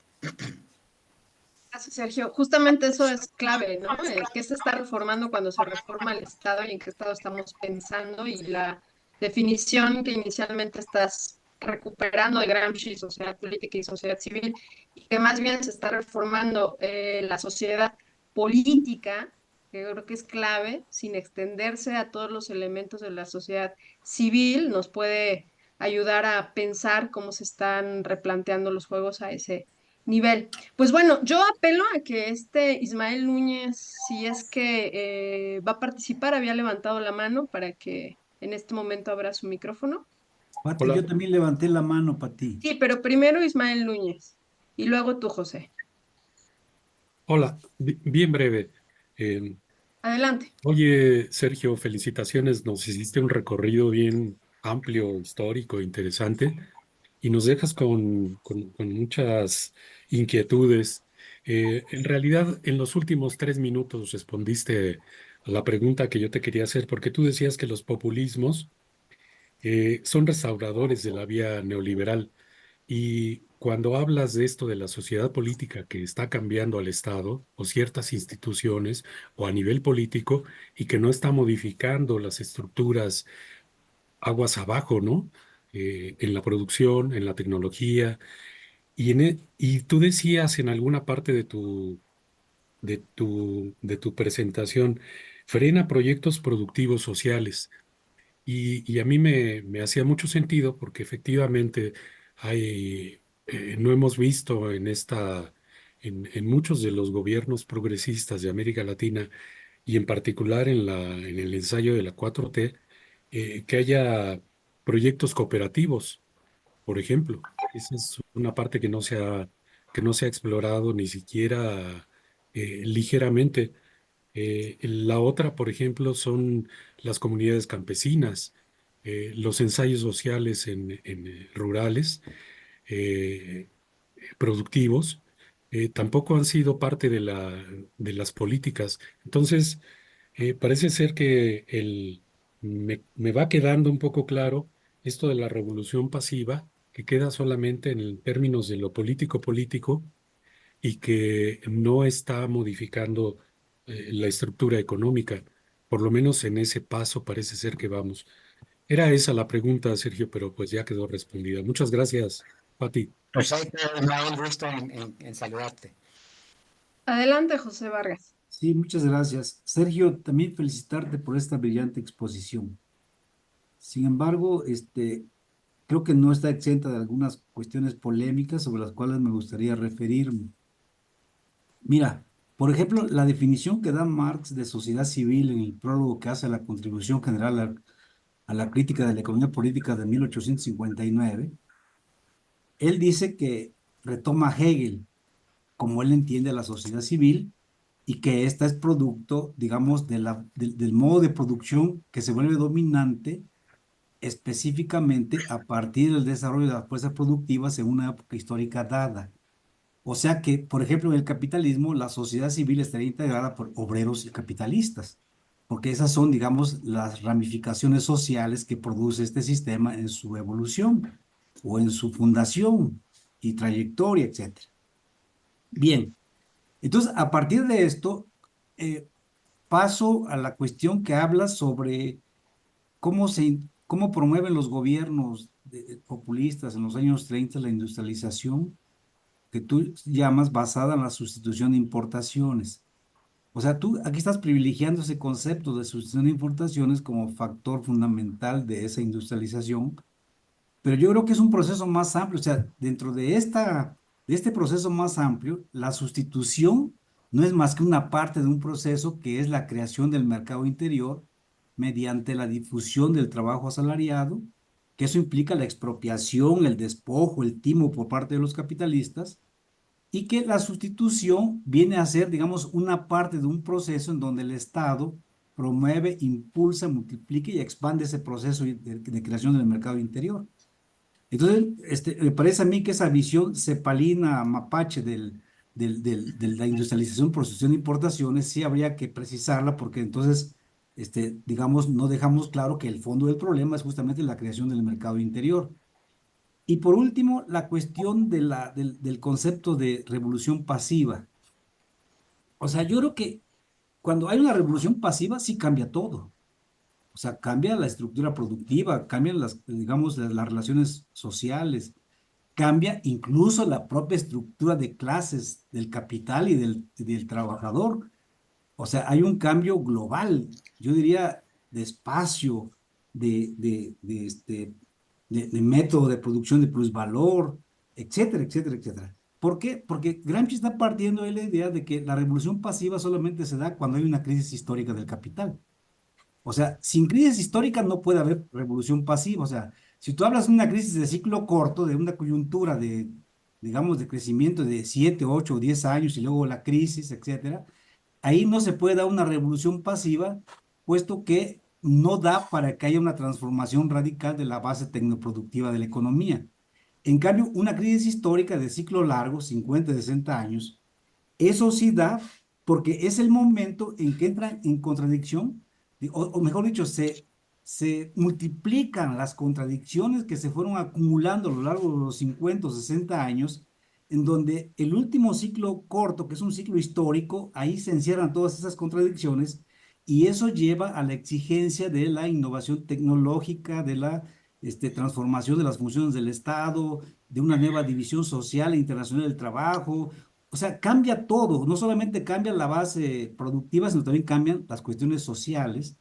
Gracias, Sergio. Justamente eso es clave, ¿no? ¿Qué se está reformando cuando se reforma el Estado y en qué estado estamos pensando? Y la definición que inicialmente estás recuperando de Gramsci, sociedad política y sociedad civil, y que más bien se está reformando la sociedad política, que yo creo que es clave, sin extenderse a todos los elementos de la sociedad civil, nos puede ayudar a pensar cómo se están replanteando los juegos a ese nivel. Pues bueno, yo apelo a que este Ismael Núñez, si es que va a participar, había levantado la mano para que en este momento abra su micrófono. Pati, Hola, yo también levanté la mano, Pati. Sí, pero primero Ismael Núñez y luego tú, José. hola, bien breve. Eh, Adelante. Oye, Sergio, felicitaciones. Nos hiciste un recorrido bien amplio, histórico, interesante, y nos dejas con muchas inquietudes. En realidad, en los últimos 3 minutos respondiste a la pregunta que yo te quería hacer, porque tú decías que los populismos son restauradores de la vía neoliberal. Y cuando hablas de esto de la sociedad política que está cambiando al Estado o ciertas instituciones o a nivel político y que no está modificando las estructuras aguas abajo, ¿no? en la producción, en la tecnología. Y tú decías en alguna parte de tu presentación, frena proyectos productivos sociales. Y a mí me hacía mucho sentido porque efectivamente no hemos visto en muchos de los gobiernos progresistas de América Latina y en particular en el ensayo de la 4T, que haya proyectos cooperativos, por ejemplo. Esa es una parte que no se ha explorado ni siquiera ligeramente. La otra, por ejemplo, son las comunidades campesinas, los ensayos sociales en rurales, eh, productivos, tampoco han sido parte de las políticas. Entonces, parece ser que me va quedando un poco claro esto de la revolución pasiva, que queda solamente en términos de lo político-político y que no está modificando la estructura económica. Por lo menos en ese paso parece ser que vamos. Era esa la pregunta, Sergio, pero pues ya quedó respondida. Muchas gracias, Pati. Pues ahí te Ismael, gusto en saludarte. Adelante, José Vargas. Sí, muchas gracias. Sergio, también felicitarte por esta brillante exposición. Sin embargo, creo que no está exenta de algunas cuestiones polémicas sobre las cuales me gustaría referirme. Mira, por ejemplo, la definición que da Marx de sociedad civil en el prólogo que hace a la Contribución General a la Crítica de la Economía Política de 1859, él dice que retoma a Hegel como él entiende a la sociedad civil y que esta es producto, digamos, del modo de producción que se vuelve dominante específicamente a partir del desarrollo de las fuerzas productivas en una época histórica dada. O sea que, por ejemplo, en el capitalismo, la sociedad civil estaría integrada por obreros y capitalistas, porque esas son, digamos, las ramificaciones sociales que produce este sistema en su evolución o en su fundación y trayectoria, etcétera. Bien, entonces, a partir de esto, eh, paso a la cuestión que habla sobre cómo promueven los gobiernos populistas en los años 30 la industrialización, que tú llamas basada en la sustitución de importaciones. O sea, tú aquí estás privilegiando ese concepto de sustitución de importaciones como factor fundamental de esa industrialización, pero yo creo que es un proceso más amplio, o sea, dentro de este proceso más amplio, la sustitución no es más que una parte de un proceso que es la creación del mercado interior mediante la difusión del trabajo asalariado, que eso implica la expropiación, el despojo, el timo por parte de los capitalistas, y que la sustitución viene a ser, digamos, una parte de un proceso en donde el Estado promueve, impulsa, multiplica y expande ese proceso de creación del mercado interior. Entonces, me parece a mí que esa visión cepalina, mapache de la industrialización, producción e importaciones, sí habría que precisarla porque entonces, digamos, no dejamos claro que el fondo del problema es justamente la creación del mercado interior. Y por último, la cuestión del concepto de revolución pasiva. O sea, yo creo que cuando hay una revolución pasiva, sí cambia todo. O sea, cambia la estructura productiva, cambian digamos, las relaciones sociales, cambia incluso la propia estructura de clases del capital y del trabajador. O sea, hay un cambio global, yo diría, de espacio, de método de producción de plusvalor, etcétera, etcétera, etcétera. ¿Por qué? Porque Gramsci está partiendo de la idea de que la revolución pasiva solamente se da cuando hay una crisis histórica del capital. O sea, sin crisis histórica no puede haber revolución pasiva. O sea, si tú hablas de una crisis de ciclo corto, de una coyuntura digamos, de crecimiento de 7, 8 o 10 años y luego la crisis, etcétera, ahí no se puede dar una revolución pasiva, puesto que no da para que haya una transformación radical de la base tecnoproductiva de la economía. En cambio, una crisis histórica de ciclo largo, 50, 60 años, eso sí da porque es el momento en que entran en contradicción, o mejor dicho, se multiplican las contradicciones que se fueron acumulando a lo largo de los 50 o 60 años, en donde el último ciclo corto, que es un ciclo histórico, ahí se encierran todas esas contradicciones y eso lleva a la exigencia de la innovación tecnológica, de la transformación de las funciones del Estado, de una nueva división social e internacional del trabajo. O sea, cambia todo, no solamente cambia la base productiva, sino también cambian las cuestiones sociales.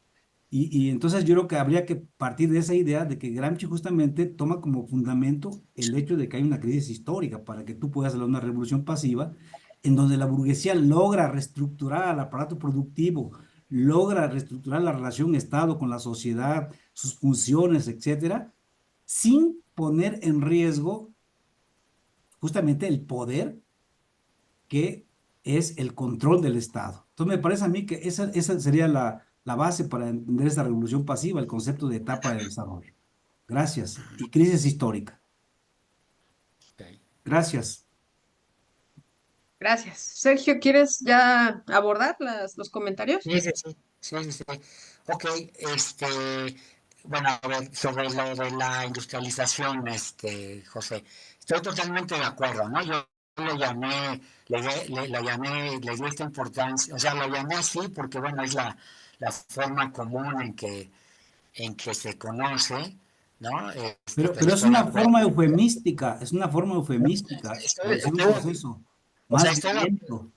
Y entonces yo creo que habría que partir de esa idea de que Gramsci justamente toma como fundamento el hecho de que hay una crisis histórica para que tú puedas hacer una revolución pasiva en donde la burguesía logra reestructurar al aparato productivo, logra reestructurar la relación Estado con la sociedad, sus funciones, etcétera, sin poner en riesgo justamente el poder que es el control del Estado. Entonces me parece a mí que esa sería la base para entender esta revolución pasiva, el concepto de etapa de desarrollo. Gracias. Y crisis histórica. Ok. Gracias. Gracias. Sergio, ¿quieres ya abordar los comentarios? Sí, sí, sí, sí, sí, sí. Ok, bueno, a ver, sobre lo de la industrialización, José, estoy totalmente de acuerdo, ¿no? Yo lo llamé, lo llamé, le di esta importancia, o sea, lo llamé así porque, bueno, es la forma común en que se conoce, ¿no? Pero Pero es estoy de una acuerdo. forma eufemística, es una forma eufemística para decir un proceso O sea, más violento.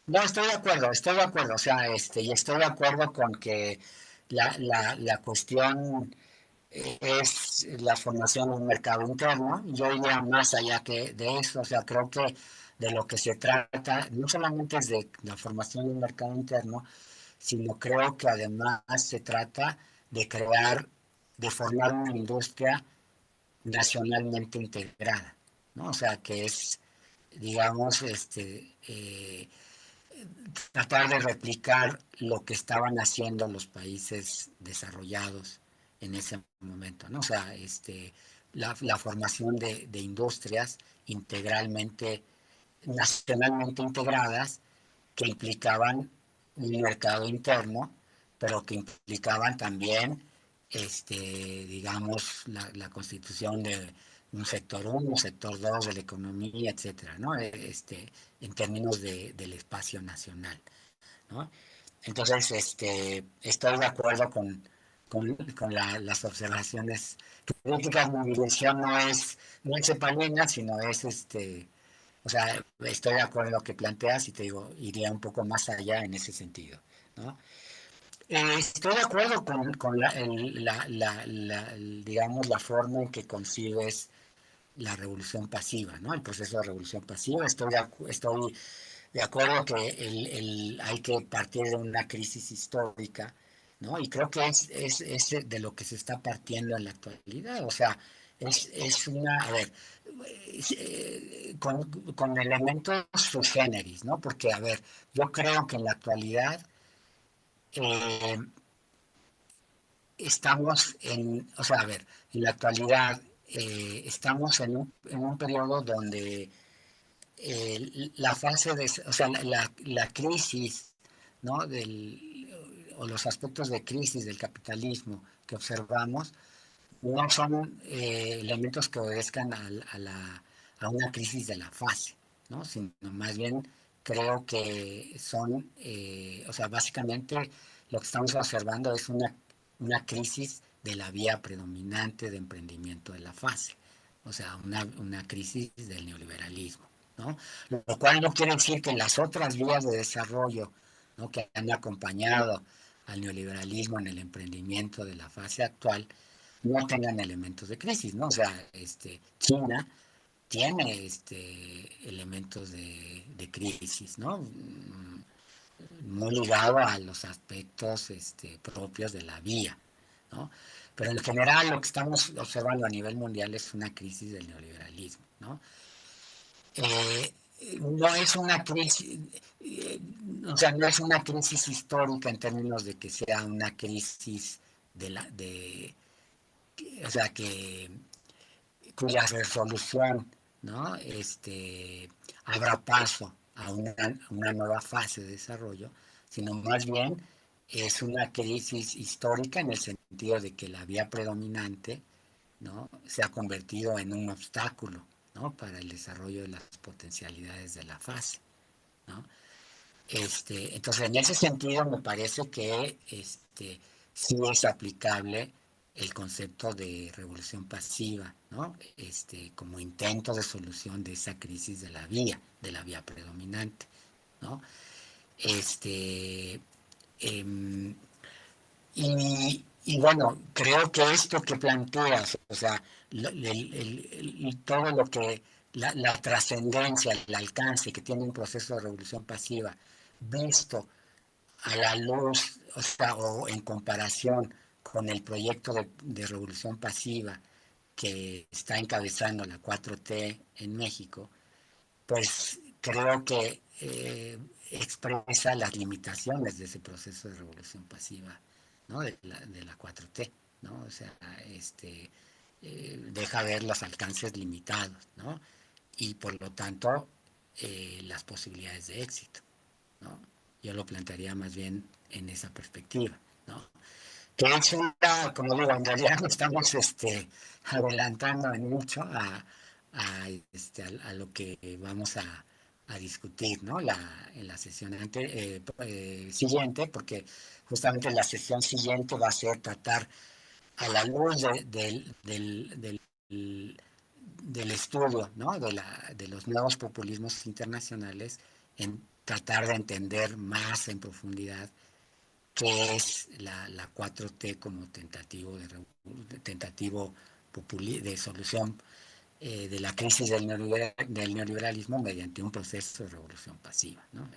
no, estoy de acuerdo, o sea, y estoy de acuerdo con que la cuestión es la formación de un mercado interno. Yo iría más allá que de eso, o sea, creo que de lo que se trata no solamente es de la formación de un mercado interno, sino creo que además se trata de crear, de formar una industria nacionalmente integrada, ¿no? O sea, que es, digamos, tratar de replicar lo que estaban haciendo los países desarrollados en ese momento, ¿no? O sea, la formación de industrias integralmente, nacionalmente integradas, que implicaban un mercado interno, pero que implicaban también, digamos, la constitución de un sector 1, un sector 2 de la economía, etcétera, ¿no? En términos del espacio nacional, ¿no? Entonces, estoy de acuerdo con las observaciones críticas. Mi dirección no es cepalina, sino es o sea, estoy de acuerdo en lo que planteas y te digo, iría un poco más allá en ese sentido, ¿no? Estoy de acuerdo con digamos, la forma en que concibes la revolución pasiva, ¿no? El proceso de revolución pasiva. Estoy de acuerdo que hay que partir de una crisis histórica, ¿no? Y creo que es de lo que se está partiendo en la actualidad. O sea, a ver, con elementos sui generis, ¿no? Porque, a ver, yo creo que en la actualidad eh, o sea, a ver, en la actualidad estamos en un periodo donde la fase o sea, la crisis, ¿no? O los aspectos de crisis del capitalismo que observamos no son elementos que obedezcan a una crisis de la fase, ¿no? Sino más bien creo que son, o sea, básicamente lo que estamos observando es una crisis de la vía predominante de emprendimiento de la fase, o sea, una crisis del neoliberalismo, ¿no? Lo cual no quiere decir que las otras vías de desarrollo, ¿no? Que han acompañado al neoliberalismo en el emprendimiento de la fase actual no tengan elementos de crisis, ¿no? O sea, China tiene elementos de crisis, ¿no? Muy ligado a los aspectos propios de la vía, ¿no? Pero en general lo que estamos observando a nivel mundial es una crisis del neoliberalismo, ¿no? Eh, no es una crisis, o sea, no es una crisis histórica en términos de que sea una crisis o sea, cuya resolución, ¿no? Abra paso a una nueva fase de desarrollo, sino más bien es una crisis histórica en el sentido de que la vía predominante, ¿no? Se ha convertido en un obstáculo, ¿no? Para el desarrollo de las potencialidades de la fase, ¿no? Entonces, en ese sentido, me parece que sí es aplicable el concepto de revolución pasiva, ¿no? Como intento de solución de esa crisis de la vía predominante, ¿no? Este, em, y bueno, creo que esto que planteas, o sea, todo lo que, la trascendencia, el alcance que tiene un proceso de revolución pasiva, visto a la luz, o sea, o en comparación con el proyecto de revolución pasiva que está encabezando la 4T en México, pues creo que expresa las limitaciones de ese proceso de revolución pasiva, ¿no? De la 4T, ¿no? O sea, deja ver los alcances limitados, ¿no? Y por lo tanto, las posibilidades de éxito, ¿no? Yo lo plantearía más bien en esa perspectiva, ¿no? Que es una, como digo, en realidad no estamos adelantando en mucho a lo que vamos a discutir, ¿no? En la sesión siguiente, porque justamente la sesión siguiente va a ser tratar a la luz del estudio, ¿no? De los nuevos populismos internacionales, en tratar de entender más en profundidad qué es la 4T como tentativo de solución de la crisis del neoliberalismo mediante un proceso de revolución pasiva, ¿no?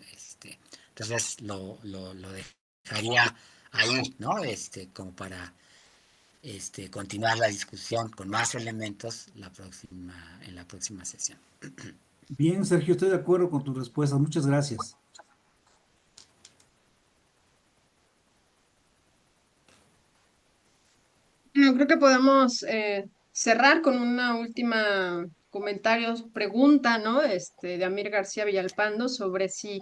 Entonces lo dejaría ahí, ¿no? Como para continuar la discusión con más elementos en la próxima sesión. Bien, Sergio, estoy de acuerdo con tu respuesta. Muchas gracias. Bueno, creo que podemos cerrar con una última comentario, pregunta, ¿no? De Amir García Villalpando sobre si,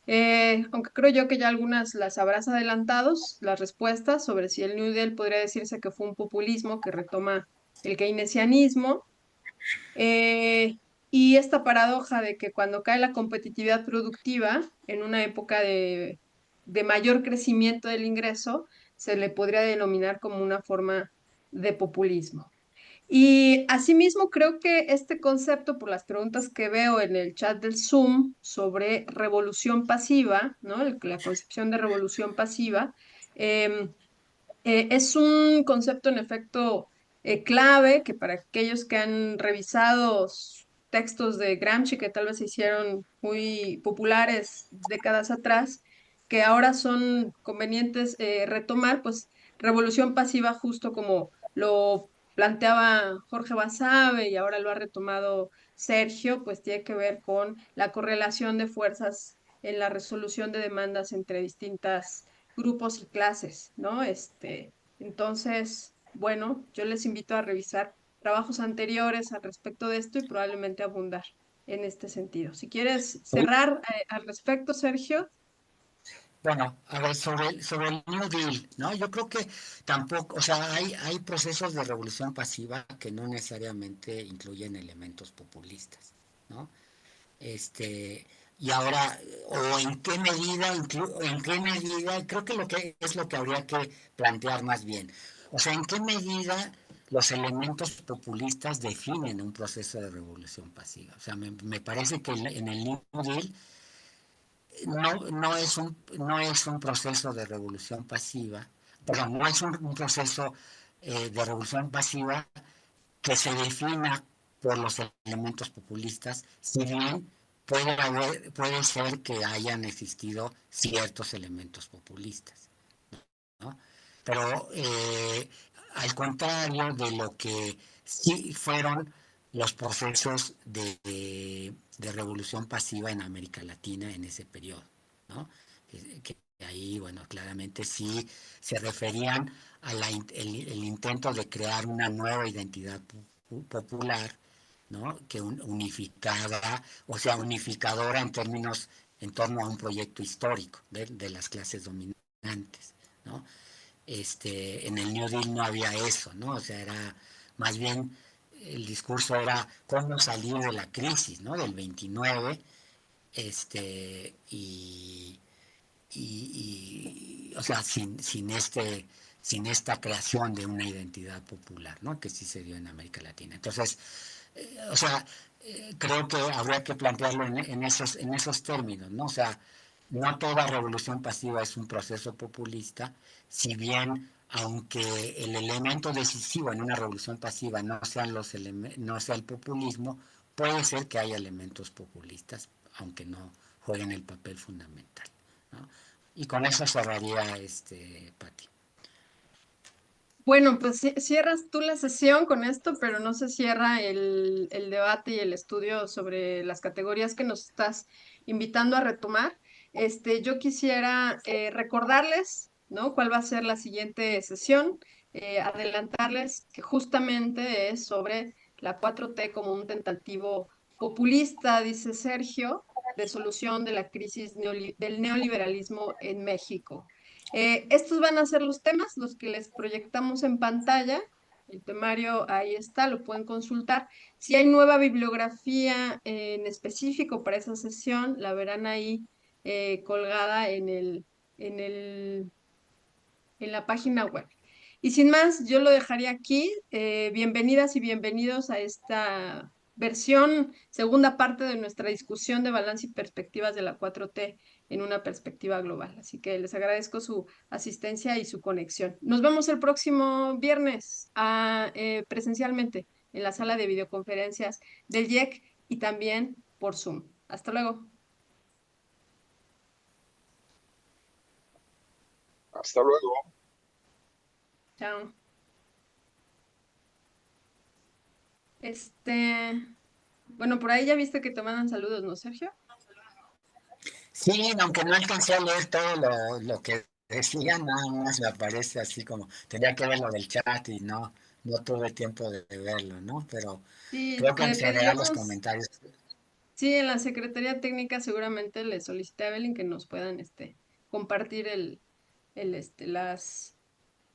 aunque creo yo que ya algunas las habrás adelantados, las respuestas sobre si el New Deal podría decirse que fue un populismo que retoma el keynesianismo, eh, y esta paradoja de que cuando cae la competitividad productiva en una época de mayor crecimiento del ingreso, se le podría denominar como una forma de populismo. Y asimismo, creo que este concepto, por las preguntas que veo en el chat del Zoom sobre revolución pasiva, ¿no? La concepción de revolución pasiva, em, es un concepto en efecto clave que para aquellos que han revisado textos de Gramsci que tal vez se hicieron muy populares décadas atrás, que ahora son convenientes retomar, pues revolución pasiva justo como lo planteaba Jorge Basabe y ahora lo ha retomado Sergio, pues tiene que ver con la correlación de fuerzas en la resolución de demandas entre distintas grupos y clases, ¿no? Entonces, bueno, yo les invito a revisar trabajos anteriores al respecto de esto y probablemente abundar en este sentido. Si quieres cerrar al respecto, Sergio. Bueno, a ver, sobre el New Deal, ¿no? Yo creo que tampoco, o sea, hay procesos de revolución pasiva que no necesariamente incluyen elementos populistas, ¿no? Y ahora, o en qué medida, creo que lo que habría que plantear más bien. O sea, en qué medida los elementos populistas definen un proceso de revolución pasiva. O sea, me parece que en el New Deal no es un proceso de revolución pasiva, perdón, no es un proceso de revolución pasiva que se defina por los elementos populistas, si bien puede ser que hayan existido ciertos elementos populistas, ¿no? Pero al contrario de lo que sí fueron los procesos de revolución pasiva en América Latina en ese periodo, ¿no? Que ahí, bueno, claramente sí se referían el intento de crear una nueva identidad popular, ¿no? Que unificada, o sea, unificadora en torno a un proyecto histórico de las clases dominantes, ¿no? En el New Deal no había eso, ¿no? O sea, era más bien el discurso era cómo salir de la crisis, ¿no? Del 29, o sea, sin sin esta creación de una identidad popular, ¿no? Que sí se dio en América Latina. Entonces, o sea, creo que habría que plantearlo en esos términos, ¿no? O sea, no toda revolución pasiva es un proceso populista, si bien, aunque el elemento decisivo en una revolución pasiva no sea el populismo, puede ser que haya elementos populistas, aunque no jueguen el papel fundamental, ¿no? Y con eso cerraría Pati. Bueno, pues cierras tú la sesión con esto, pero no se cierra el debate y el estudio sobre las categorías que nos estás invitando a retomar. Yo quisiera recordarles, ¿no? Cuál va a ser la siguiente sesión, adelantarles que justamente es sobre la 4T como un tentativo populista, dice Sergio, de solución de la crisis del neoliberalismo en México. Estos van a ser los temas, los que les proyectamos en pantalla. El temario ahí está, lo pueden consultar. Si hay nueva bibliografía en específico para esa sesión, la verán ahí colgada en el, en la página web. Y sin más, yo lo dejaría aquí. Bienvenidas y bienvenidos a esta versión, segunda parte de nuestra discusión de balance y perspectivas de la 4T en una perspectiva global. Así que les agradezco su asistencia y su conexión. Nos vemos el próximo viernes presencialmente en la sala de videoconferencias del IEC y también por Zoom. Hasta luego. Hasta luego. Chao. Bueno, por ahí ya viste que te mandan saludos, ¿no, Sergio? Sí, aunque no alcancé a leer todo lo que decían, nada más me aparece así como, tenía que ver lo del chat y no tuve tiempo de verlo, ¿no? Pero Sí, creo que en le general los pediremos, comentarios. sí, en la Secretaría Técnica seguramente le solicité a Evelyn que nos puedan compartir el, este, las,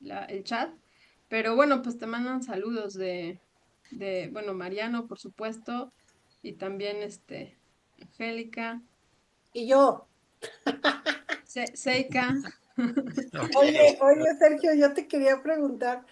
el chat. Pero bueno, pues te mandan saludos bueno, Mariano, por supuesto, y también Angélica, Y yo, Seika. Ok. oye, Sergio, yo te quería preguntar,